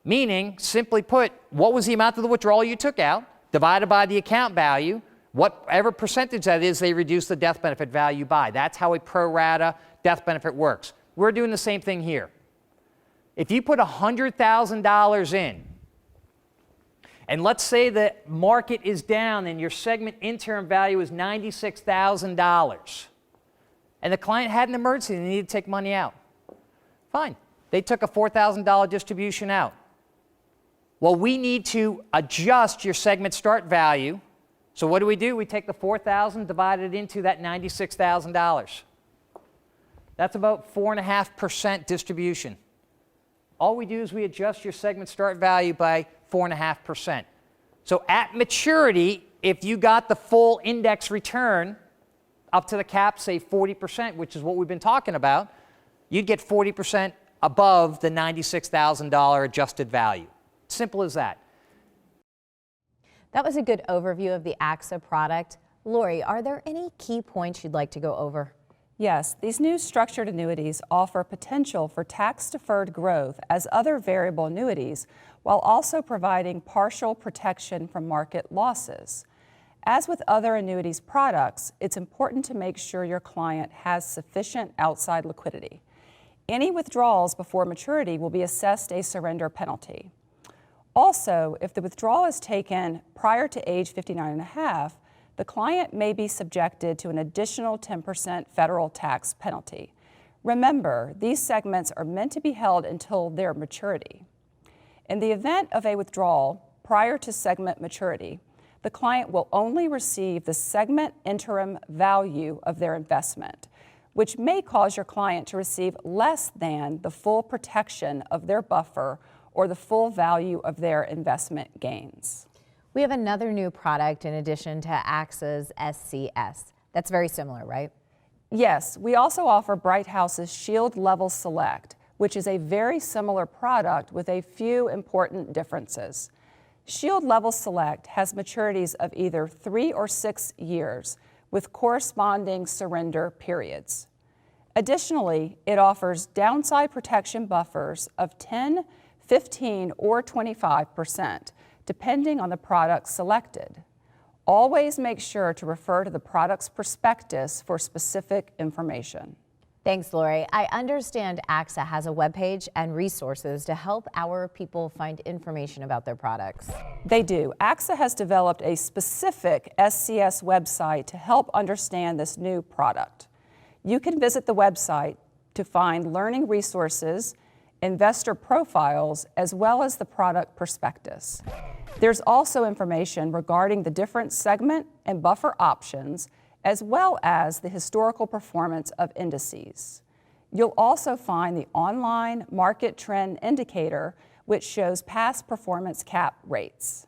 Meaning, simply put, what was the amount of the withdrawal you took out, divided by the account value, whatever percentage that is, they reduce the death benefit value by. That's how a pro rata death benefit works. We're doing the same thing here. If you put $100,000 in, and let's say the market is down and your segment interim value is $96,000, and the client had an emergency and they needed to take money out. Fine. They took a $4,000 distribution out. Well, we need to adjust your segment start value. So what do? We take the $4,000 divided into that $96,000. That's about 4.5% distribution. All we do is we adjust your segment start value by 4.5%. So at maturity, if you got the full index return up to the cap, say 40%, which is what we've been talking about, you'd get 40% above the $96,000 adjusted value. Simple as that. That was a good overview of the AXA product. Lori, are there any key points you'd like to go over? Yes, these new structured annuities offer potential for tax-deferred growth as other variable annuities, while also providing partial protection from market losses. As with other annuities products, it's important to make sure your client has sufficient outside liquidity. Any withdrawals before maturity will be assessed a surrender penalty. Also, if the withdrawal is taken prior to age 59.5, the client may be subjected to an additional 10% federal tax penalty. Remember, these segments are meant to be held until their maturity. In the event of a withdrawal prior to segment maturity, the client will only receive the segment interim value of their investment, which may cause your client to receive less than the full protection of their buffer or the full value of their investment gains. We have another new product in addition to AXA's SCS. That's very similar, right? Yes, we also offer Bright House's Shield Level Select, which is a very similar product with a few important differences. Shield Level Select has maturities of either 3 or 6 years with corresponding surrender periods. Additionally, it offers downside protection buffers of 10, 15, or 25%, depending on the product selected. Always make sure to refer to the product's prospectus for specific information. Thanks, Lori. I understand AXA has a webpage and resources to help our people find information about their products. They do. AXA has developed a specific SCS website to help understand this new product. You can visit the website to find learning resources, investor profiles, as well as the product prospectus. There's also information regarding the different segment and buffer options, as well as the historical performance of indices. You'll also find the online market trend indicator, which shows past performance cap rates.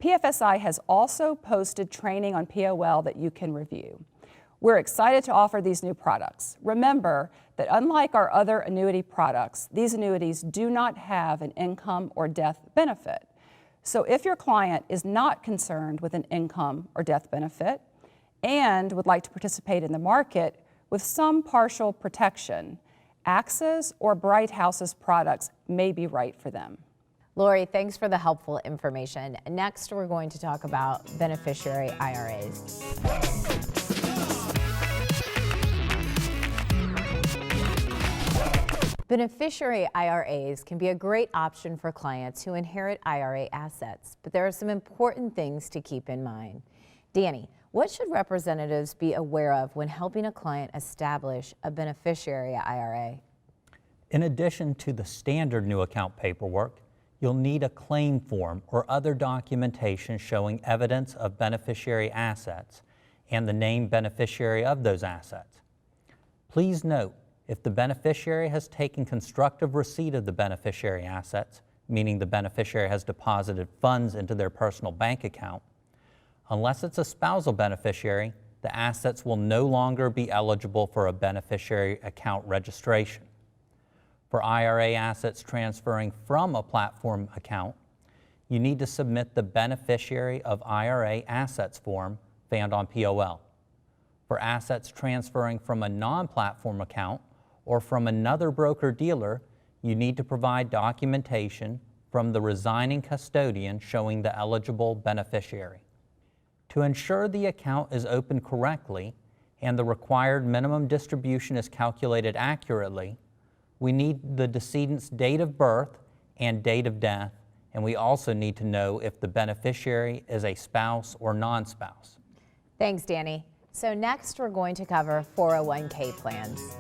PFSI has also posted training on POL that you can review. We're excited to offer these new products. Remember that unlike our other annuity products, these annuities do not have an income or death benefit. So if your client is not concerned with an income or death benefit and would like to participate in the market with some partial protection, AXA's or Bright House's products may be right for them. Lori, thanks for the helpful information. Next, we're going to talk about beneficiary IRAs. Beneficiary IRAs can be a great option for clients who inherit IRA assets, but there are some important things to keep in mind. Danny, what should representatives be aware of when helping a client establish a beneficiary IRA? In addition to the standard new account paperwork, you'll need a claim form or other documentation showing evidence of beneficiary assets and the named beneficiary of those assets. Please note, if the beneficiary has taken constructive receipt of the beneficiary assets, meaning the beneficiary has deposited funds into their personal bank account, unless it's a spousal beneficiary, the assets will no longer be eligible for a beneficiary account registration. For IRA assets transferring from a platform account, you need to submit the Beneficiary of IRA Assets form found on POL. For assets transferring from a non-platform account or from another broker-dealer, you need to provide documentation from the resigning custodian showing the eligible beneficiary. To ensure the account is opened correctly and the required minimum distribution is calculated accurately, we need the decedent's date of birth and date of death, and we also need to know if the beneficiary is a spouse or non-spouse. Thanks, Danny. So next, we're going to cover 401k plans.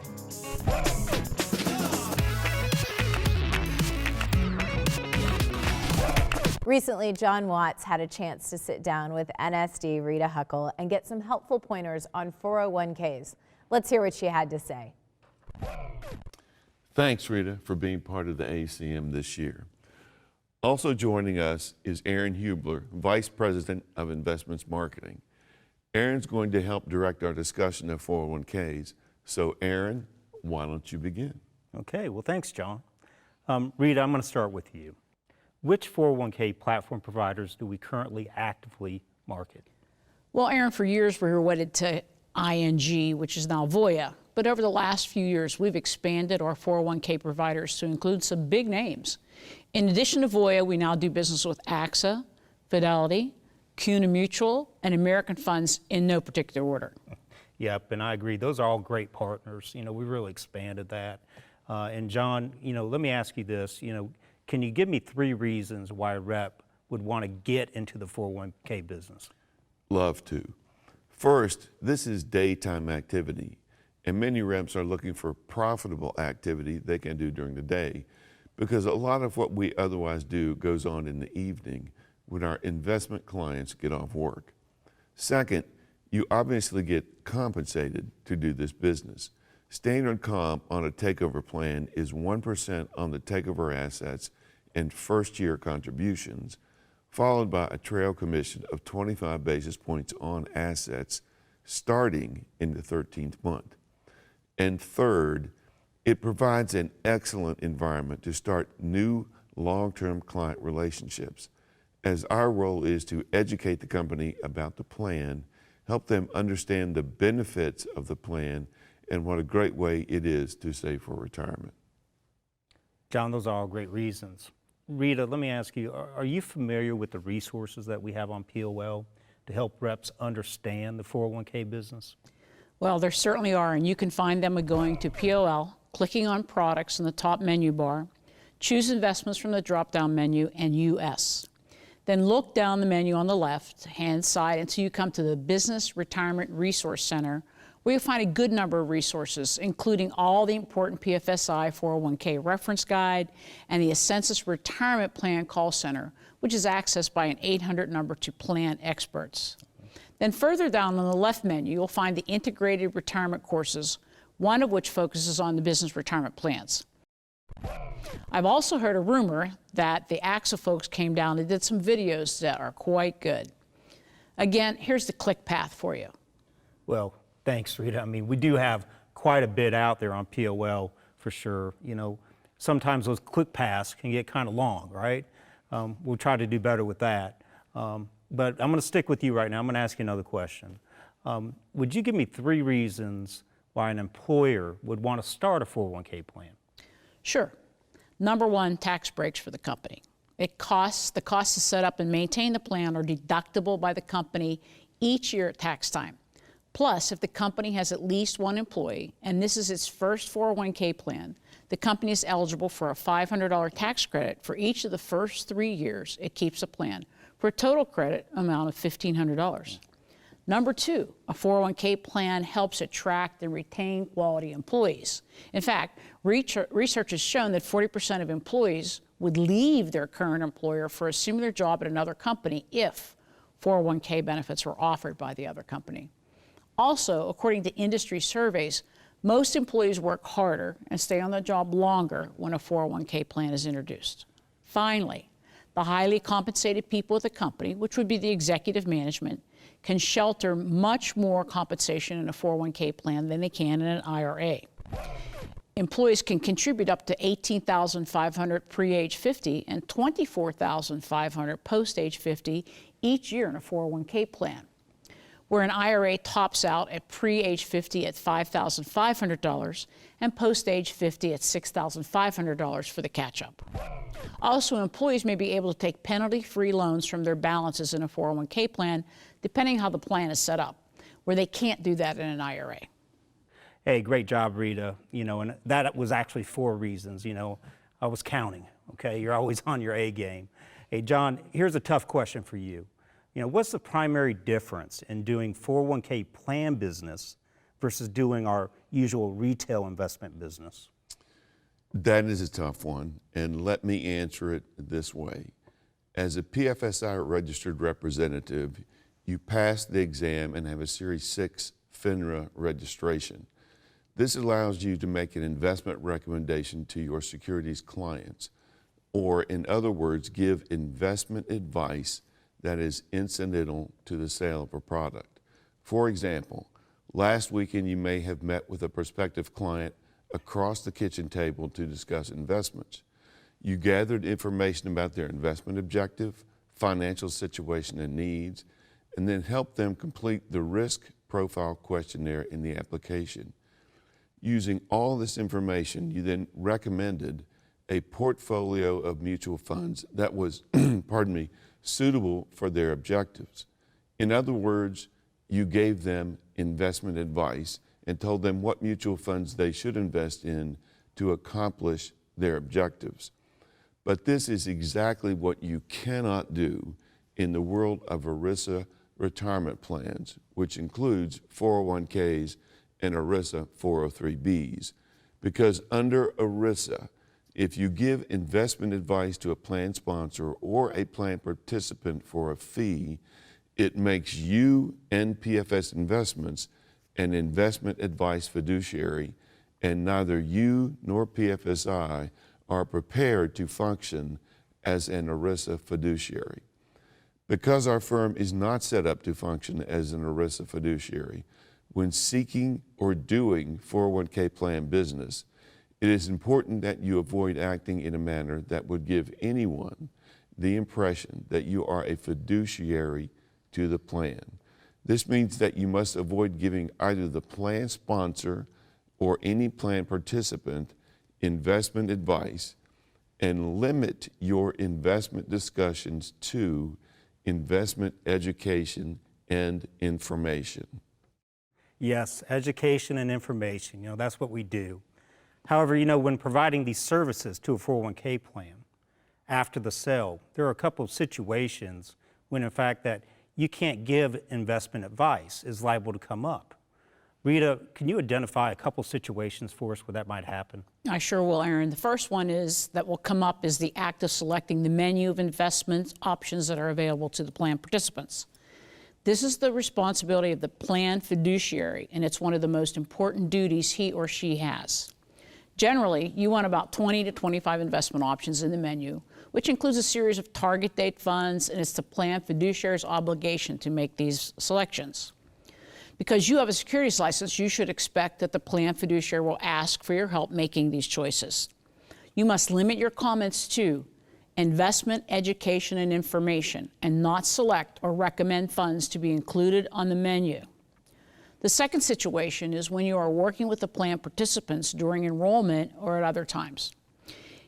Recently, John Watts had a chance to sit down with NSD Rita Huckle and get some helpful pointers on 401ks. Let's hear what she had to say. Thanks, Rita, for being part of the ACM this year. Also joining us is Aaron Hubler, Vice President of Investments Marketing. Aaron's going to help direct our discussion of 401ks. So Aaron, why don't you begin? Okay, well thanks, John. Rita, I'm going to start with you. Which 401k platform providers do we currently actively market? Well, Aaron, for years we were wedded to ING, which is now Voya. but over the last few years, we've expanded our 401k providers to include some big names. In addition to Voya, we now do business with AXA, Fidelity, CUNA Mutual, and American Funds in no particular order. Yep, and I agree. Those are all great partners. We really expanded that. And John, let me ask you this. Can you give me 3 reasons why a rep would want to get into the 401k business? Love to. First, this is daytime activity, and many reps are looking for profitable activity they can do during the day, because a lot of what we otherwise do goes on in the evening when our investment clients get off work. Second, you obviously get compensated to do this business. Standard comp on a takeover plan is 1% on the takeover assets and first-year contributions, followed by a trail commission of 25 basis points on assets starting in the 13th month. And third, it provides an excellent environment to start new long-term client relationships, as our role is to educate the company about the plan, help them understand the benefits of the plan, and what a great way it is to save for retirement. John, those are all great reasons. Rita, let me ask you, are you familiar with the resources that we have on POL to help reps understand the 401k business? Well, there certainly are, and you can find them by going to POL, clicking on products in the top menu bar, choose investments from the drop-down menu, and US. Then look down the menu on the left-hand side until you come to the Business Retirement Resource Center, where you'll find a good number of resources, including all the important PFSI 401k reference guide and the Ascensus Retirement Plan Call Center, which is accessed by an 800 number to plan experts. Then further down on the left menu, you'll find the integrated retirement courses, one of which focuses on the business retirement plans. I've also heard a rumor that the AXA folks came down and did some videos that are quite good. Again, here's the click path for you. Well, thanks, Rita. I mean, we do have quite a bit out there on POL for sure. Sometimes those click paths can get kind of long, right? We'll try to do better with that. But I'm going to stick with you right now. I'm going to ask you another question. Would you give me 3 reasons why an employer would want to start a 401k plan? Sure. Number 1, tax breaks for the company. The costs to set up and maintain the plan are deductible by the company each year at tax time. Plus, if the company has at least 1 employee, and this is its first 401k plan, the company is eligible for a $500 tax credit for each of the first 3 years it keeps the plan, for a total credit amount of $1,500. Number 2, a 401k plan helps attract and retain quality employees. In fact, research has shown that 40% of employees would leave their current employer for a similar job at another company if 401k benefits were offered by the other company. Also, according to industry surveys, most employees work harder and stay on the job longer when a 401k plan is introduced. Finally, the highly compensated people at the company, which would be the executive management, can shelter much more compensation in a 401k plan than they can in an IRA. Employees can contribute up to $18,500 pre-age 50 and $24,500 post-age 50 each year in a 401k plan, where an IRA tops out at pre-age 50 at $5,500 and post-age 50 at $6,500 for the catch-up. Also, employees may be able to take penalty-free loans from their balances in a 401k plan, depending how the plan is set up, where they can't do that in an IRA. Hey, great job, Rita. And that was actually 4 reasons. I was counting, okay? You're always on your A game. Hey, John, here's a tough question for you. What's the primary difference in doing 401k plan business versus doing our usual retail investment business? That is a tough one, and let me answer it this way. As a PFSI registered representative, you pass the exam and have a Series 6 FINRA registration. This allows you to make an investment recommendation to your securities clients, or in other words, give investment advice that is incidental to the sale of a product. For example, last weekend you may have met with a prospective client across the kitchen table to discuss investments. You gathered information about their investment objective, financial situation and needs, and then helped them complete the risk profile questionnaire in the application. Using all this information, you then recommended a portfolio of mutual funds that was, pardon me, suitable for their objectives. In other words, you gave them investment advice and told them what mutual funds they should invest in to accomplish their objectives. But this is exactly what you cannot do in the world of ERISA retirement plans, which includes 401ks and ERISA 403bs. Because under ERISA, if you give investment advice to a plan sponsor or a plan participant for a fee, it makes you and PFS Investments an investment advice fiduciary, and neither you nor PFSI are prepared to function as an ERISA fiduciary. Because our firm is not set up to function as an ERISA fiduciary, when seeking or doing 401k plan business, it is important that you avoid acting in a manner that would give anyone the impression that you are a fiduciary to the plan. This means that you must avoid giving either the plan sponsor or any plan participant investment advice, and limit your investment discussions to investment education and information. Yes, education and information, that's what we do. However, when providing these services to a 401k plan after the sale, there are a couple of situations when in fact that you can't give investment advice is liable to come up. Rita, can you identify a couple situations for us where that might happen? I sure will, Aaron. The first one that will come up is the act of selecting the menu of investment options that are available to the plan participants. This is the responsibility of the plan fiduciary, and it's one of the most important duties he or she has. Generally, you want about 20 to 25 investment options in the menu, which includes a series of target date funds, and it's the plan fiduciary's obligation to make these selections. Because you have a securities license, you should expect that the plan fiduciary will ask for your help making these choices. You must limit your comments to investment, education, and information, and not select or recommend funds to be included on the menu. The second situation is when you are working with the plan participants during enrollment or at other times.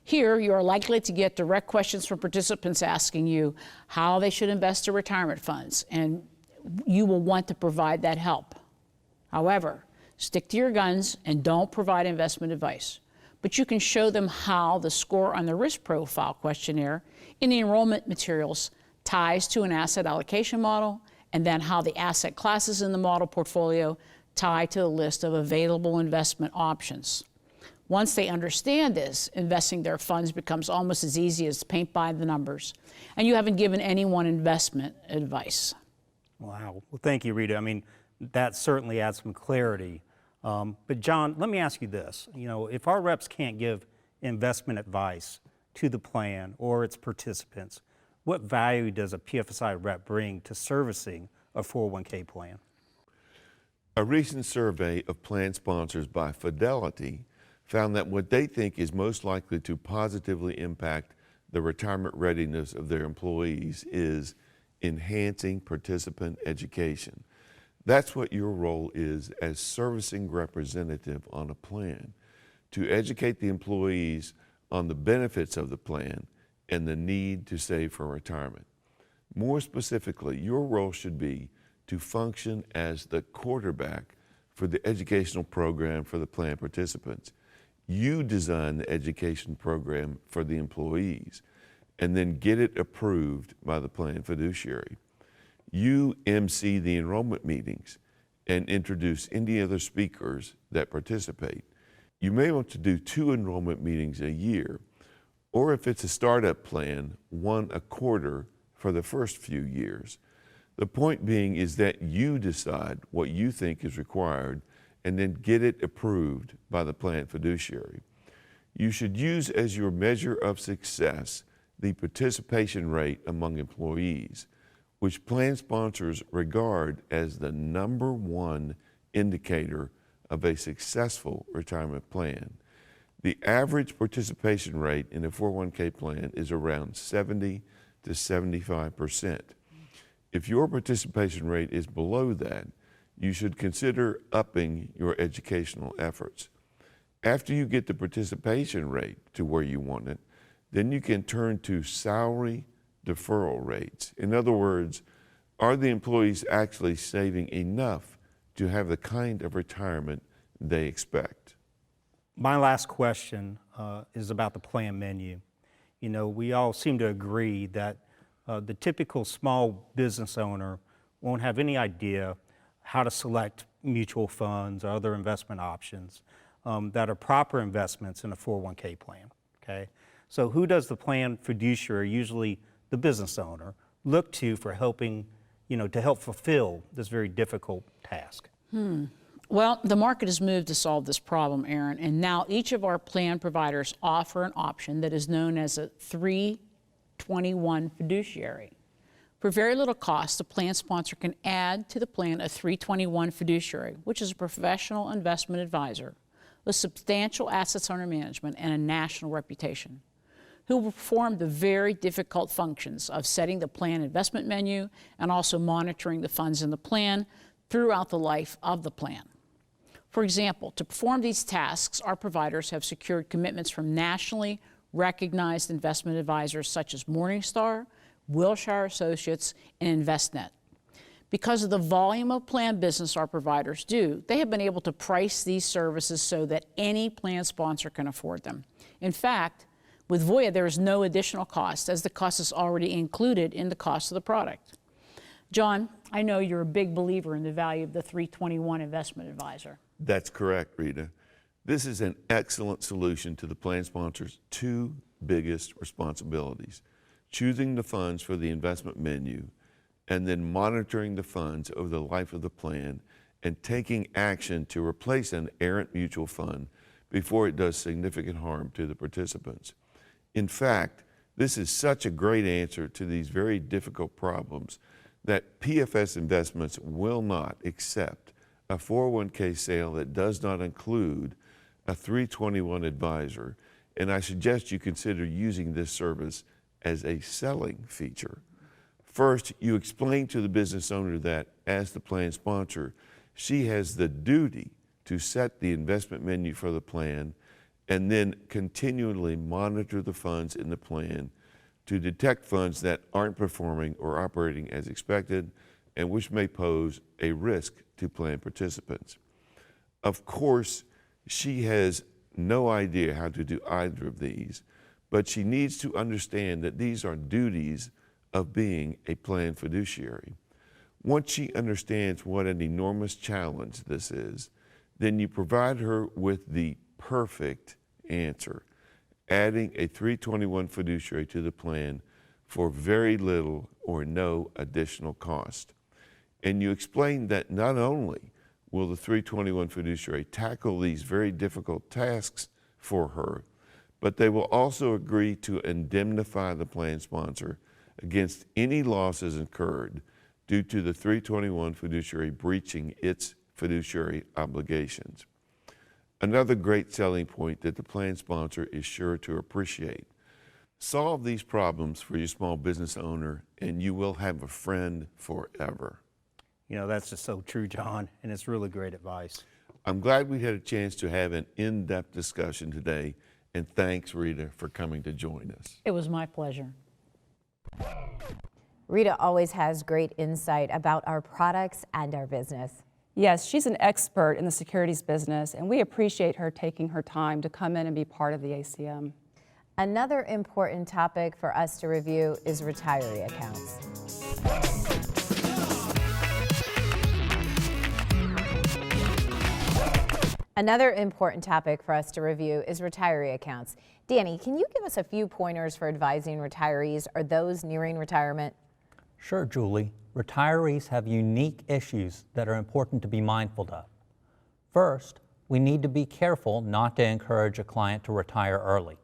Here, you are likely to get direct questions from participants asking you how they should invest their retirement funds, and you will want to provide that help. However, stick to your guns and don't provide investment advice. But you can show them how the score on the risk profile questionnaire in the enrollment materials ties to an asset allocation model, and then how the asset classes in the model portfolio tie to the list of available investment options. Once they understand this, investing their funds becomes almost as easy as paint by the numbers, and you haven't given anyone investment advice. Wow. Well, thank you, Rita. That certainly adds some clarity. But John, let me ask you this. If our reps can't give investment advice to the plan or its participants, what value does a PFSI rep bring to servicing a 401k plan? A recent survey of plan sponsors by Fidelity found that what they think is most likely to positively impact the retirement readiness of their employees is enhancing participant education. That's what your role is as servicing representative on a plan, to educate the employees on the benefits of the plan and the need to save for retirement. More specifically, your role should be to function as the quarterback for the educational program for the plan participants. You design the education program for the employees and then get it approved by the plan fiduciary. You MC the enrollment meetings and introduce any other speakers that participate. You may want to do 2 enrollment meetings a year, or if it's a startup plan, 1 a quarter for the first few years. The point being is that you decide what you think is required and then get it approved by the plan fiduciary. You should use as your measure of success the participation rate among employees, which plan sponsors regard as the #1 indicator of a successful retirement plan. The average participation rate in a 401k plan is around 70 to 75%. If your participation rate is below that, you should consider upping your educational efforts. After you get the participation rate to where you want it, then you can turn to salary deferral rates. In other words, are the employees actually saving enough to have the kind of retirement they expect? My last question is about the plan menu. You know, we all seem to agree that the typical small business owner won't have any idea how to select mutual funds or other investment options that are proper investments in a 401k plan, okay? So who does the plan fiduciary, usually the business owner, look to for helping, to help fulfill this very difficult task? Well, the market has moved to solve this problem, Aaron, and now each of our plan providers offer an option that is known as a 321 fiduciary. For very little cost, the plan sponsor can add to the plan a 321 fiduciary, which is a professional investment advisor with substantial assets under management and a national reputation, who will perform the very difficult functions of setting the plan investment menu and also monitoring the funds in the plan throughout the life of the plan. For example, to perform these tasks, our providers have secured commitments from nationally recognized investment advisors such as Morningstar, Wilshire Associates, and Envestnet. Because of the volume of plan business our providers do, they have been able to price these services so that any plan sponsor can afford them. In fact, with Voya, there is no additional cost, as the cost is already included in the cost of the product. John, I know you're a big believer in the value of the 321 investment advisor. That's correct, Rita. This is an excellent solution to the plan sponsor's two biggest responsibilities: choosing the funds for the investment menu and then monitoring the funds over the life of the plan and taking action to replace an errant mutual fund before it does significant harm to the participants. In fact, this is such a great answer to these very difficult problems that PFS Investments will not accept a 401k sale that does not include a 321 advisor, and I suggest you consider using this service as a selling feature. First, you explain to the business owner that, as the plan sponsor, she has the duty to set the investment menu for the plan and then continually monitor the funds in the plan to detect funds that aren't performing or operating as expected and which may pose a risk to plan participants. Of course, she has no idea how to do either of these, but she needs to understand that these are duties of being a plan fiduciary. Once she understands what an enormous challenge this is, then you provide her with the perfect answer, adding a 321 fiduciary to the plan for very little or no additional cost. And you explain that not only will the 321 fiduciary tackle these very difficult tasks for her, but they will also agree to indemnify the plan sponsor against any losses incurred due to the 321 fiduciary breaching its fiduciary obligations. Another great selling point that the plan sponsor is sure to appreciate. Solve these problems for your small business owner and you will have a friend forever. That's just so true, John, and it's really great advice. I'm glad we had a chance to have an in-depth discussion today, and thanks, Rita, for coming to join us. It was my pleasure. Rita always has great insight about our products and our business. Yes, she's an expert in the securities business, and we appreciate her taking her time to come in and be part of the ACM. Another important topic for us to review is retiree accounts. Another important topic for us to review is retiree accounts. Danny, can you give us a few pointers for advising retirees or those nearing retirement? Sure, Julie. Retirees have unique issues that are important to be mindful of. First, we need to be careful not to encourage a client to retire early.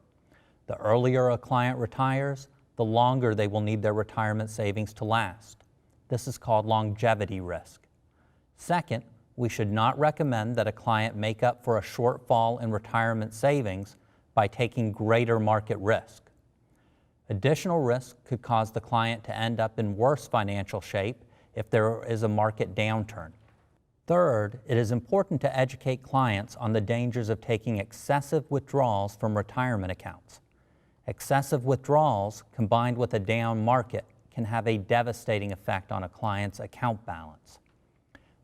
The earlier a client retires, the longer they will need their retirement savings to last. This is called longevity risk. Second, we should not recommend that a client make up for a shortfall in retirement savings by taking greater market risk. Additional risk could cause the client to end up in worse financial shape if there is a market downturn. Third, it is important to educate clients on the dangers of taking excessive withdrawals from retirement accounts. Excessive withdrawals combined with a down market can have a devastating effect on a client's account balance.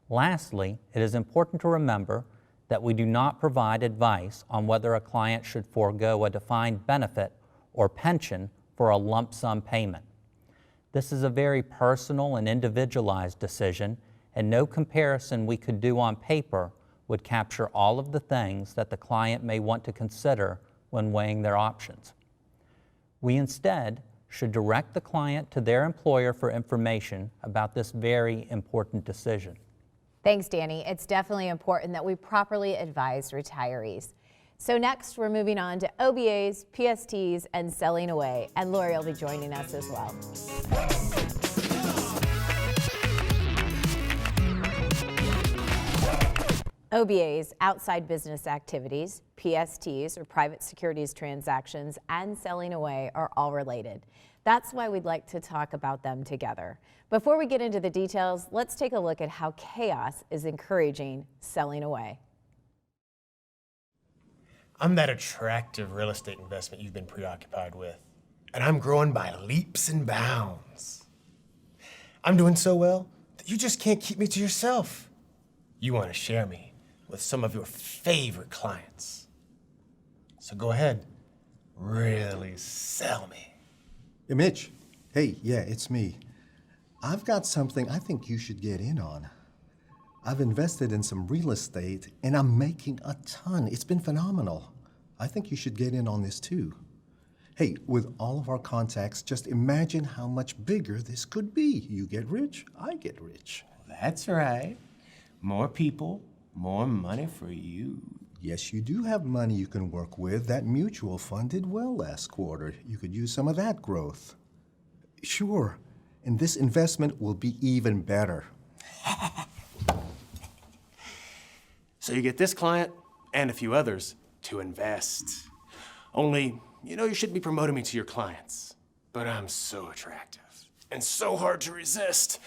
Lastly, it is important to remember that we do not provide advice on whether a client should forego a defined benefit or pension for a lump sum payment. This is a very personal and individualized decision, and no comparison we could do on paper would capture all of the things that the client may want to consider when weighing their options. We instead should direct the client to their employer for information about this very important decision. Thanks, Danny. It's definitely important that we properly advise retirees. So next, we're moving on to OBAs, PSTs, and selling away, and Lori will be joining us as well. OBAs, outside business activities, PSTs, or private securities transactions, and selling away are all related. That's why we'd like to talk about them together. Before we get into the details, let's take a look at how chaos is encouraging selling away. I'm that attractive real estate investment you've been preoccupied with, and I'm growing by leaps and bounds. I'm doing so well that you just can't keep me to yourself. You want to share me with some of your favorite clients. So go ahead, really sell me. Hey, Mitch. Hey, yeah, it's me. I've got something I think you should get in on. I've invested in some real estate and I'm making a ton. It's been phenomenal. I think you should get in on this too. Hey, with all of our contacts, just imagine how much bigger this could be. You get rich, I get rich. That's right. More people, more money for you. Yes, you do have money you can work with. That mutual fund did well last quarter. You could use some of that growth. Sure, and this investment will be even better. So you get this client and a few others to invest. Only, you shouldn't be promoting me to your clients. But I'm so attractive and so hard to resist.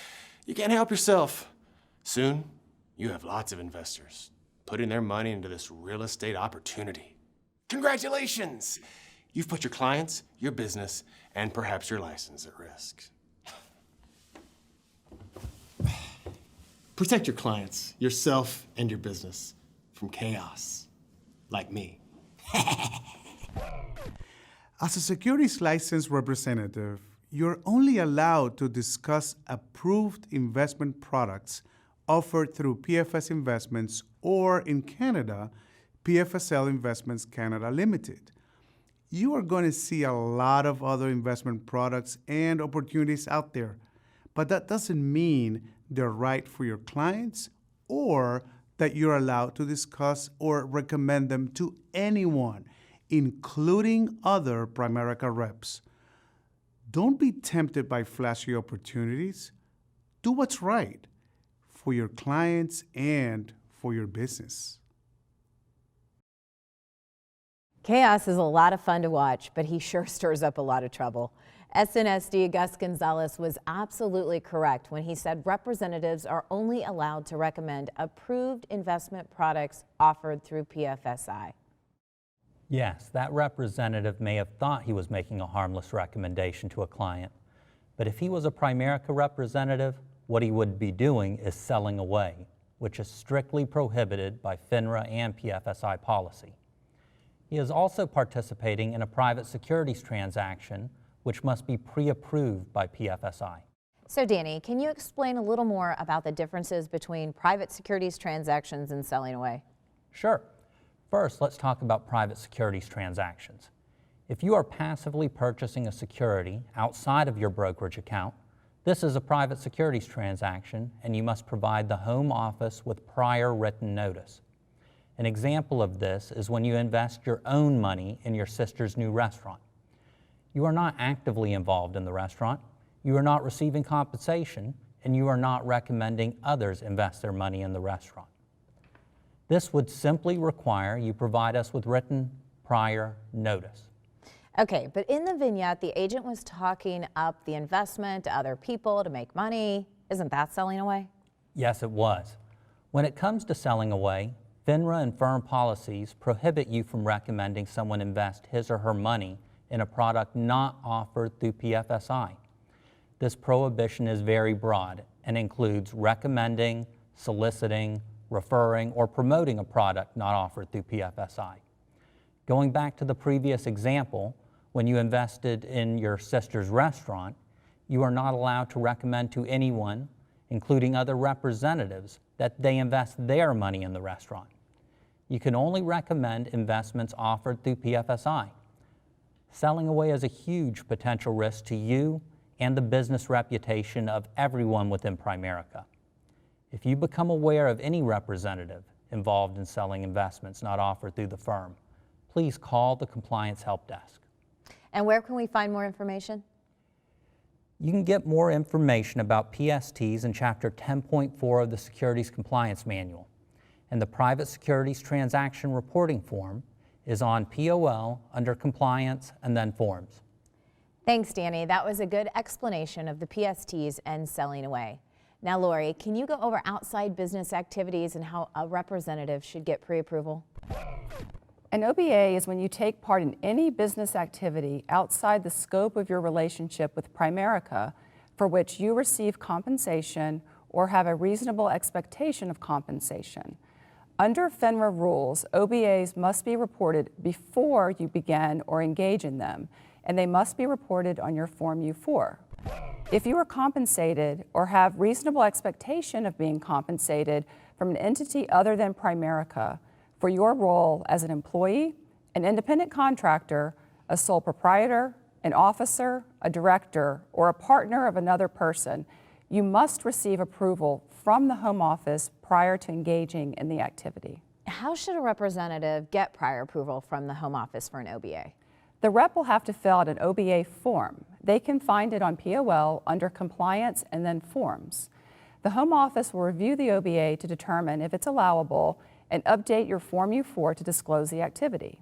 You can't help yourself. Soon, you have lots of investors putting their money into this real estate opportunity. Congratulations! You've put your clients, your business, and perhaps your license at risk. Protect your clients, yourself, and your business from chaos, like me. As a securities license representative, you're only allowed to discuss approved investment products offered through PFS Investments or, in Canada, PFSL Investments Canada Limited. You are going to see a lot of other investment products and opportunities out there, but that doesn't mean they're right for your clients or that you're allowed to discuss or recommend them to anyone, including other Primerica reps. Don't be tempted by flashy opportunities. Do what's right for your clients and for your business. Chaos is a lot of fun to watch, but he sure stirs up a lot of trouble. SNSD Gus Gonzalez was absolutely correct when he said representatives are only allowed to recommend approved investment products offered through PFSI. Yes, that representative may have thought he was making a harmless recommendation to a client, but if he was a Primerica representative, what he would be doing is selling away, which is strictly prohibited by FINRA and PFSI policy. He is also participating in a private securities transaction, which must be pre-approved by PFSI. So Danny, can you explain a little more about the differences between private securities transactions and selling away? Sure. First, let's talk about private securities transactions. If you are passively purchasing a security outside of your brokerage account, this is a private securities transaction, and you must provide the home office with prior written notice. An example of this is when you invest your own money in your sister's new restaurant. You are not actively involved in the restaurant, you are not receiving compensation, and you are not recommending others invest their money in the restaurant. This would simply require you provide us with written prior notice. Okay, but in the vignette, the agent was talking up the investment to other people to make money. Isn't that selling away? Yes, it was. When it comes to selling away, FINRA and firm policies prohibit you from recommending someone invest his or her money in a product not offered through PFSI. This prohibition is very broad and includes recommending, soliciting, referring, or promoting a product not offered through PFSI. Going back to the previous example, when you invested in your sister's restaurant, you are not allowed to recommend to anyone, including other representatives, that they invest their money in the restaurant. You can only recommend investments offered through PFSI. Selling away is a huge potential risk to you and the business reputation of everyone within Primerica. If you become aware of any representative involved in selling investments not offered through the firm, please call the Compliance Help Desk. And where can we find more information? You can get more information about PSTs in Chapter 10.4 of the Securities Compliance Manual, and the Private Securities Transaction Reporting Form is on POL under Compliance and then Forms. Thanks, Danny. That was a good explanation of the PSTs and selling away. Now, Lori, can you go over outside business activities and how a representative should get pre-approval? An OBA is when you take part in any business activity outside the scope of your relationship with Primerica for which you receive compensation or have a reasonable expectation of compensation. Under FINRA rules, OBAs must be reported before you begin or engage in them, and they must be reported on your Form U-4. If you are compensated or have reasonable expectation of being compensated from an entity other than Primerica for your role as an employee, an independent contractor, a sole proprietor, an officer, a director, or a partner of another person, you must receive approval from the Home Office prior to engaging in the activity. How should a representative get prior approval from the Home Office for an OBA? The rep will have to fill out an OBA form. They can find it on POL under Compliance and then Forms. The Home Office will review the OBA to determine if it's allowable and update your Form U-4 to disclose the activity.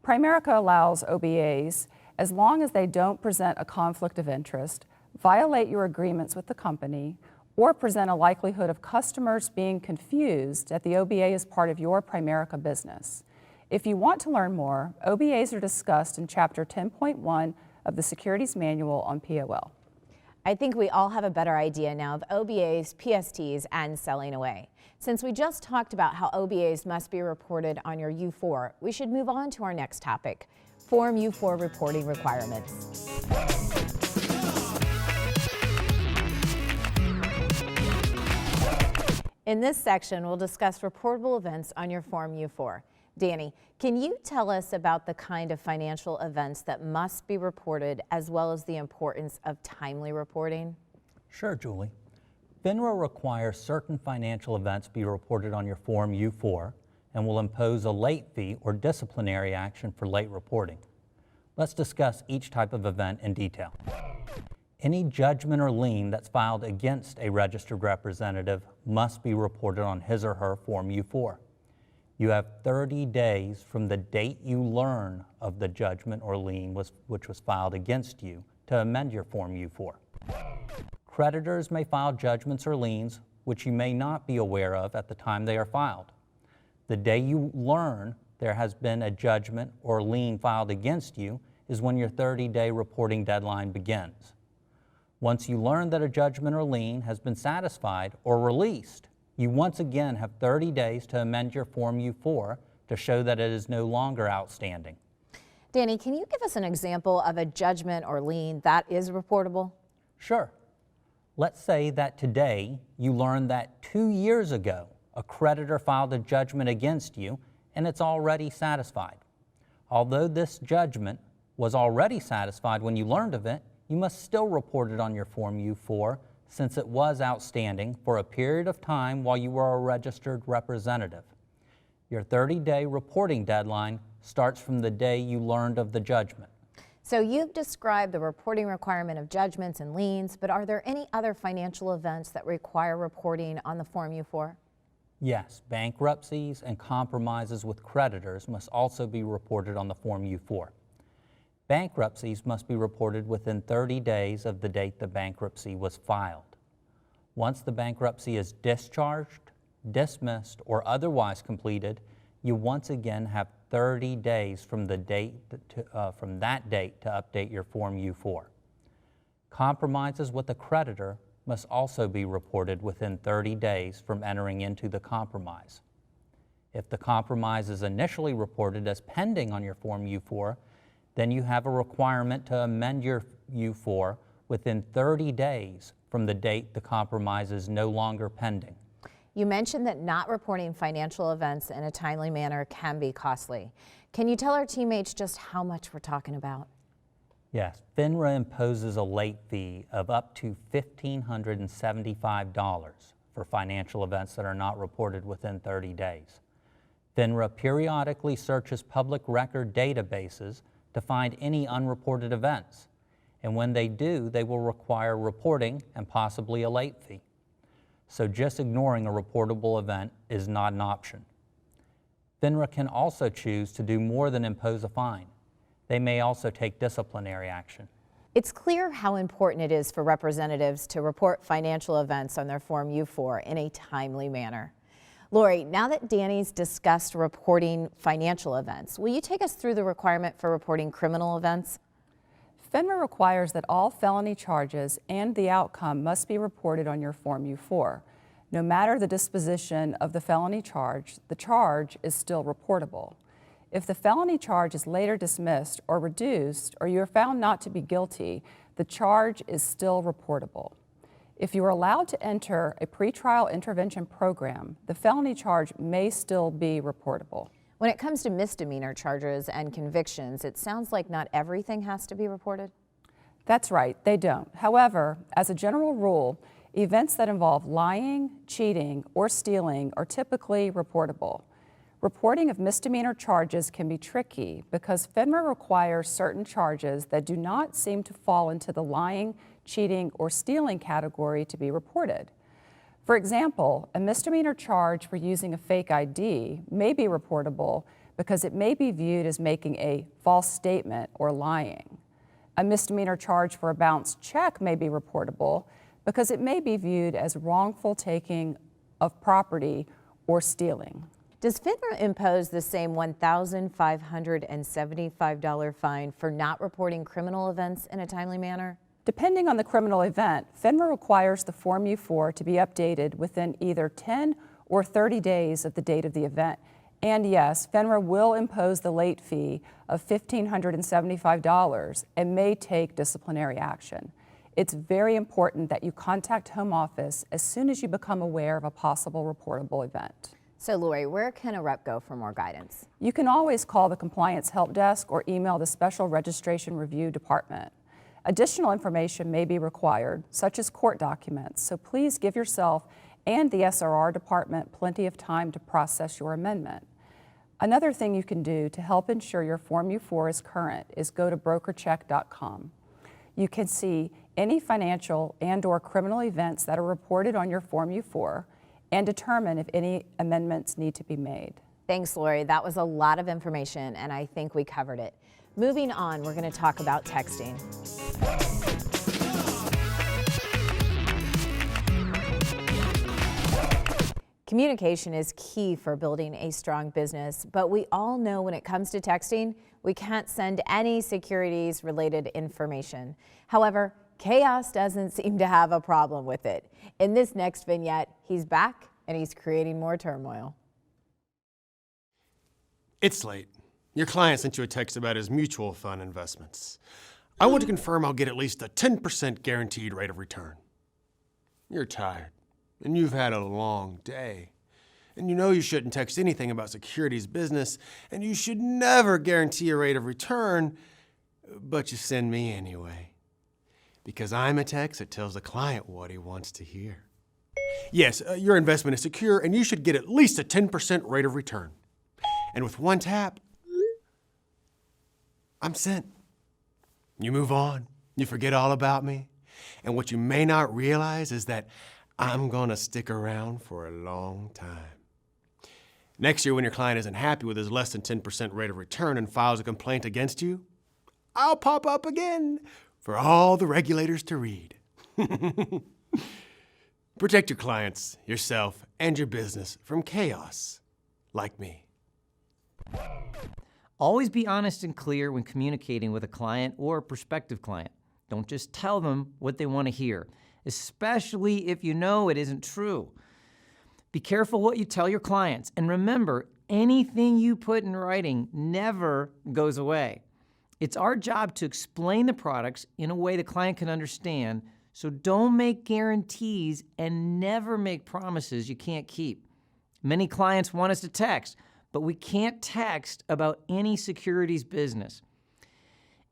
Primerica allows OBAs as long as they don't present a conflict of interest, violate your agreements with the company, or present a likelihood of customers being confused that the OBA is part of your Primerica business. If you want to learn more, OBAs are discussed in Chapter 10.1 of the Securities Manual on POL. I think we all have a better idea now of OBAs, PSTs, and selling away. Since we just talked about how OBAs must be reported on your U-4, we should move on to our next topic, Form U-4 reporting requirements. In this section, we'll discuss reportable events on your Form U-4. Danny, can you tell us about the kind of financial events that must be reported as well as the importance of timely reporting? Sure, Julie. FINRA requires certain financial events be reported on your Form U-4 and will impose a late fee or disciplinary action for late reporting. Let's discuss each type of event in detail. Any judgment or lien that's filed against a registered representative must be reported on his or her Form U-4. You have 30 days from the date you learn of the judgment or lien which was filed against you to amend your Form U-4. Creditors may file judgments or liens which you may not be aware of at the time they are filed. The day you learn there has been a judgment or lien filed against you is when your 30-day reporting deadline begins. Once you learn that a judgment or lien has been satisfied or released, you once again have 30 days to amend your Form U-4 to show that it is no longer outstanding. Danny, can you give us an example of a judgment or lien that is reportable? Sure. Let's say that today you learn that 2 years ago a creditor filed a judgment against you and it's already satisfied. Although this judgment was already satisfied when you learned of it, you must still report it on your Form U-4 since it was outstanding for a period of time while you were a registered representative. Your 30-day reporting deadline starts from the day you learned of the judgment. So you've described the reporting requirement of judgments and liens, but are there any other financial events that require reporting on the Form U-4? Yes, bankruptcies and compromises with creditors must also be reported on the Form U-4. Bankruptcies must be reported within 30 days of the date the bankruptcy was filed. Once the bankruptcy is discharged, dismissed, or otherwise completed, you once again have 30 days from that date to update your Form U4. Compromises with a creditor must also be reported within 30 days from entering into the compromise. If the compromise is initially reported as pending on your Form U4, then you have a requirement to amend your U4 within 30 days from the date the compromise is no longer pending. You mentioned that not reporting financial events in a timely manner can be costly. Can you tell our teammates just how much we're talking about? Yes, FINRA imposes a late fee of up to $1,575 for financial events that are not reported within 30 days. FINRA periodically searches public record databases to find any unreported events, and when they do, they will require reporting and possibly a late fee. So just ignoring a reportable event is not an option. FINRA can also choose to do more than impose a fine. They may also take disciplinary action. It's clear how important it is for representatives to report financial events on their Form U4 in a timely manner. Lori, now that Danny's discussed reporting financial events, will you take us through the requirement for reporting criminal events? FINRA requires that all felony charges and the outcome must be reported on your Form U4. No matter the disposition of the felony charge, the charge is still reportable. If the felony charge is later dismissed or reduced, or you are found not to be guilty, the charge is still reportable. If you are allowed to enter a pretrial intervention program, the felony charge may still be reportable. When it comes to misdemeanor charges and convictions, it sounds like not everything has to be reported. That's right, they don't. However, as a general rule, events that involve lying, cheating, or stealing are typically reportable. Reporting of misdemeanor charges can be tricky because FINRA requires certain charges that do not seem to fall into the lying, cheating, or stealing category to be reported. For example, a misdemeanor charge for using a fake ID may be reportable because it may be viewed as making a false statement or lying. A misdemeanor charge for a bounced check may be reportable because it may be viewed as wrongful taking of property or stealing. Does FINRA impose the same $1,575 fine for not reporting criminal events in a timely manner? Depending on the criminal event, FINRA requires the Form U4 to be updated within either 10 or 30 days of the date of the event. And yes, FINRA will impose the late fee of $1,575 and may take disciplinary action. It's very important that you contact Home Office as soon as you become aware of a possible reportable event. So Lori, where can a rep go for more guidance? You can always call the Compliance Help Desk or email the Special Registration Review Department. Additional information may be required, such as court documents, so please give yourself and the SRR department plenty of time to process your amendment. Another thing you can do to help ensure your Form U4 is current is go to brokercheck.com. You can see any financial and/or criminal events that are reported on your Form U4 and determine if any amendments need to be made. Thanks, Lori. That was a lot of information, and I think we covered it. Moving on, we're going to talk about texting. Communication is key for building a strong business, but we all know when it comes to texting, we can't send any securities-related information. However, chaos doesn't seem to have a problem with it. In this next vignette, he's back and he's creating more turmoil. It's late. Your client sent you a text about his mutual fund investments. I want to confirm I'll get at least a 10% guaranteed rate of return. You're tired, and you've had a long day. And you know you shouldn't text anything about securities business, and you should never guarantee a rate of return, but you send me anyway. Because I'm a text that tells the client what he wants to hear. Yes, your investment is secure, and you should get at least a 10% rate of return. And with one tap, I'm sent. You move on. You forget all about me. And what you may not realize is that I'm gonna stick around for a long time. Next year, when your client isn't happy with his less than 10% rate of return and files a complaint against you, I'll pop up again for all the regulators to read. Protect your clients, yourself, and your business from chaos, like me. Always be honest and clear when communicating with a client or a prospective client. Don't just tell them what they want to hear, especially if you know it isn't true. Be careful what you tell your clients, and remember, anything you put in writing never goes away. It's our job to explain the products in a way the client can understand, so don't make guarantees and never make promises you can't keep. Many clients want us to text, but we can't text about any securities business.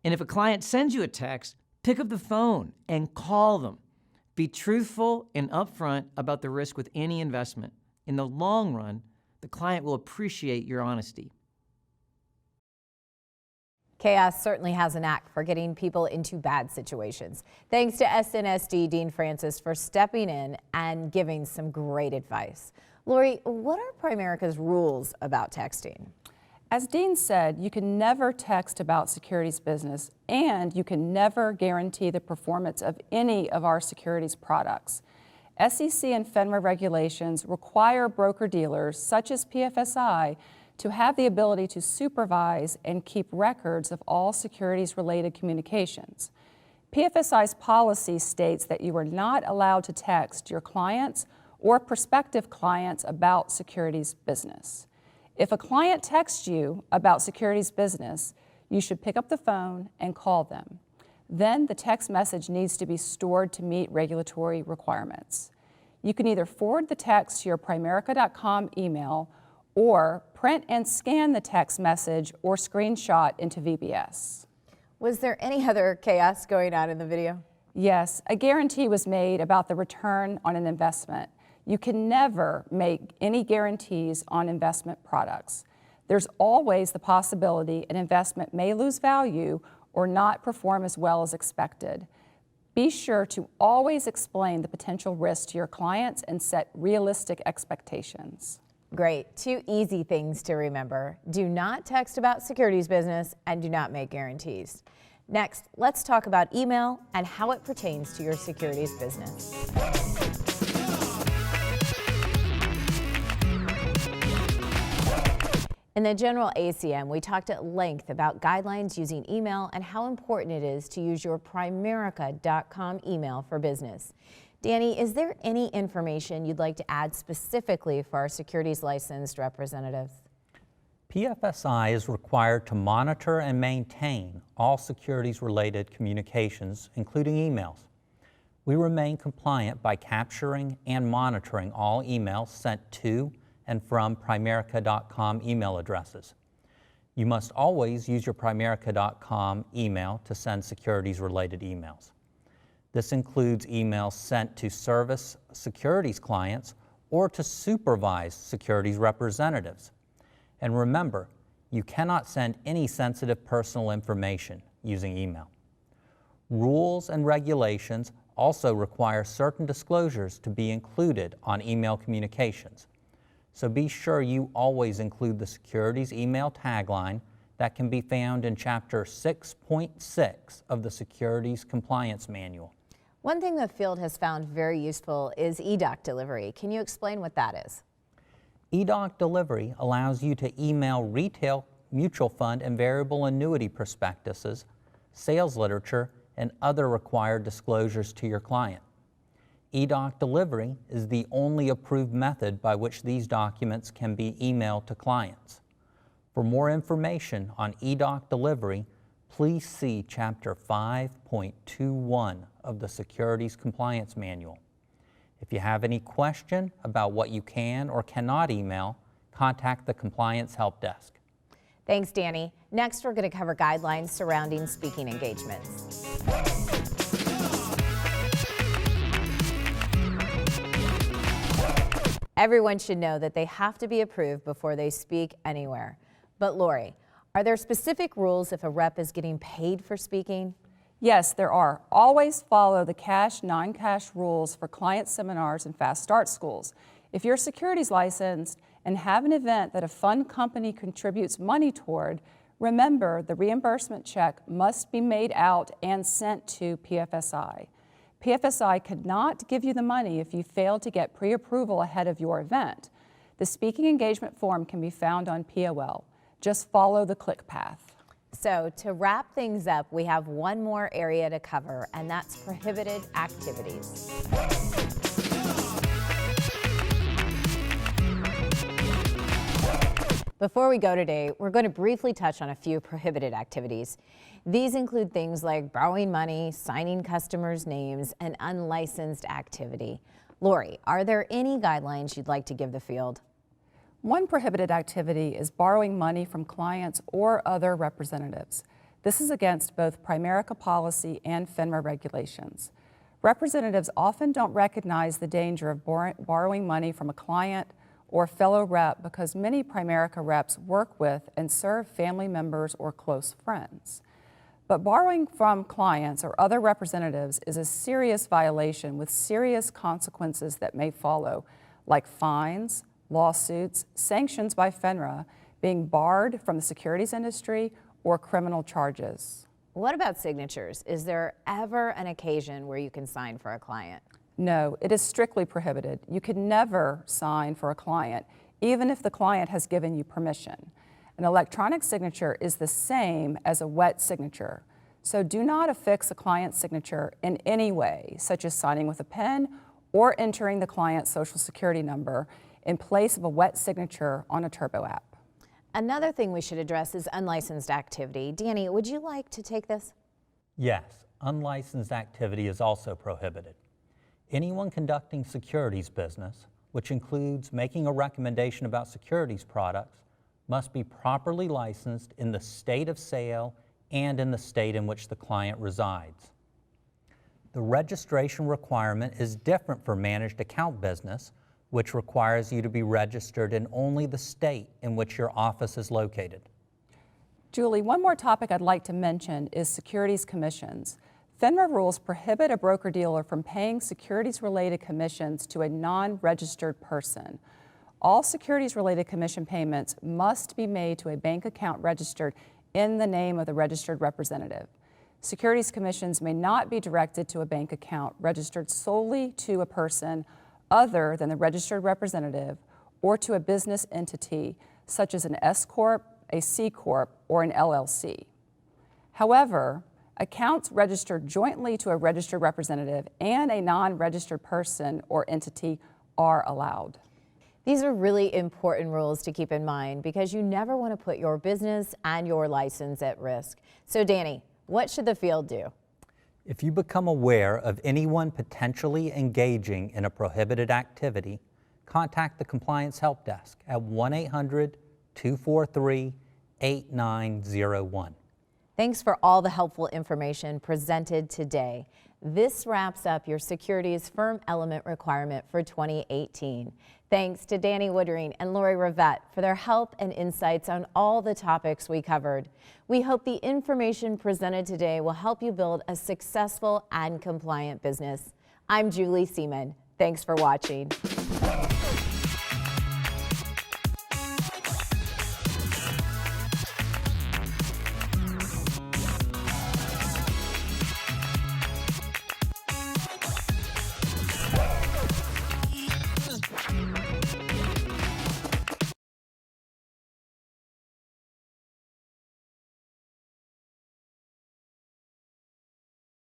And if a client sends you a text, pick up the phone and call them. Be truthful and upfront about the risk with any investment. In the long run, the client will appreciate your honesty. Chaos certainly has a knack for getting people into bad situations. Thanks to SNSD Dean Francis for stepping in and giving some great advice. Lori, what are Primerica's rules about texting? As Dean said, you can never text about securities business, and you can never guarantee the performance of any of our securities products. SEC and FINRA regulations require broker-dealers, such as PFSI, to have the ability to supervise and keep records of all securities-related communications. PFSI's policy states that you are not allowed to text your clients or prospective clients about securities business. If a client texts you about securities business, you should pick up the phone and call them. Then the text message needs to be stored to meet regulatory requirements. You can either forward the text to your Primerica.com email or print and scan the text message or screenshot into VBS. Was there any other chaos going on in the video? Yes, a guarantee was made about the return on an investment. You can never make any guarantees on investment products. There's always the possibility an investment may lose value or not perform as well as expected. Be sure to always explain the potential risks to your clients and set realistic expectations. Great. 2 easy things to remember. Do not text about securities business and do not make guarantees. Next, let's talk about email and how it pertains to your securities business. In the general ACM, we talked at length about guidelines using email and how important it is to use your Primerica.com email for business. Danny, is there any information you'd like to add specifically for our securities licensed representatives? PFSI is required to monitor and maintain all securities-related communications, including emails. We remain compliant by capturing and monitoring all emails sent to and from Primerica.com email addresses. You must always use your Primerica.com email to send securities-related emails. This includes emails sent to service securities clients or to supervise securities representatives. And remember, you cannot send any sensitive personal information using email. Rules and regulations also require certain disclosures to be included on email communications. So be sure you always include the securities email tagline that can be found in Chapter 6.6 of the Securities Compliance Manual. One thing the field has found very useful is eDoc delivery. Can you explain what that is? eDoc delivery allows you to email retail mutual fund and variable annuity prospectuses, sales literature, and other required disclosures to your client. eDoc delivery is the only approved method by which these documents can be emailed to clients. For more information on eDoc delivery, please see Chapter 5.21 of the Securities Compliance Manual. If you have any question about what you can or cannot email, contact the Compliance Help Desk. Thanks, Danny. Next, we're going to cover guidelines surrounding speaking engagements. Everyone should know that they have to be approved before they speak anywhere. But Lori, are there specific rules if a rep is getting paid for speaking? Yes, there are. Always follow the cash, non-cash rules for client seminars and fast start schools. If you're securities licensed and have an event that a fund company contributes money toward, remember the reimbursement check must be made out and sent to PFSI. PFSI could not give you the money if you failed to get pre-approval ahead of your event. The speaking engagement form can be found on POL. Just follow the click path. So to wrap things up, we have one more area to cover, and that's prohibited activities. Before we go today, we're going to briefly touch on a few prohibited activities. These include things like borrowing money, signing customers' names, and unlicensed activity. Lori, are there any guidelines you'd like to give the field? One prohibited activity is borrowing money from clients or other representatives. This is against both Primerica policy and FINRA regulations. Representatives often don't recognize the danger of borrowing money from a client or fellow rep because many Primerica reps work with and serve family members or close friends. But borrowing from clients or other representatives is a serious violation with serious consequences that may follow, like fines, lawsuits, sanctions by FINRA, being barred from the securities industry, or criminal charges. What about signatures? Is there ever an occasion where you can sign for a client? No, it is strictly prohibited. You can never sign for a client, even if the client has given you permission. An electronic signature is the same as a wet signature. So do not affix a client's signature in any way, such as signing with a pen or entering the client's social security number in place of a wet signature on a Turbo app. Another thing we should address is unlicensed activity. Danny, would you like to take this? Yes, unlicensed activity is also prohibited. Anyone conducting securities business, which includes making a recommendation about securities products, must be properly licensed in the state of sale and in the state in which the client resides. The registration requirement is different for managed account business, which requires you to be registered in only the state in which your office is located. Julie, one more topic I'd like to mention is securities commissions. FINRA rules prohibit a broker-dealer from paying securities-related commissions to a non-registered person. All securities-related commission payments must be made to a bank account registered in the name of the registered representative. Securities commissions may not be directed to a bank account registered solely to a person other than the registered representative or to a business entity such as an S Corp, a C Corp, or an LLC. However, accounts registered jointly to a registered representative and a non-registered person or entity are allowed. These are really important rules to keep in mind because you never want to put your business and your license at risk. So Danny, what should the field do? If you become aware of anyone potentially engaging in a prohibited activity, contact the Compliance Help Desk at 1-800-243-8901. Thanks for all the helpful information presented today. This wraps up your securities firm element requirement for 2018. Thanks to Danny Woodring and Lori Rivette for their help and insights on all the topics we covered. We hope the information presented today will help you build a successful and compliant business. I'm Julie Seaman. Thanks for watching.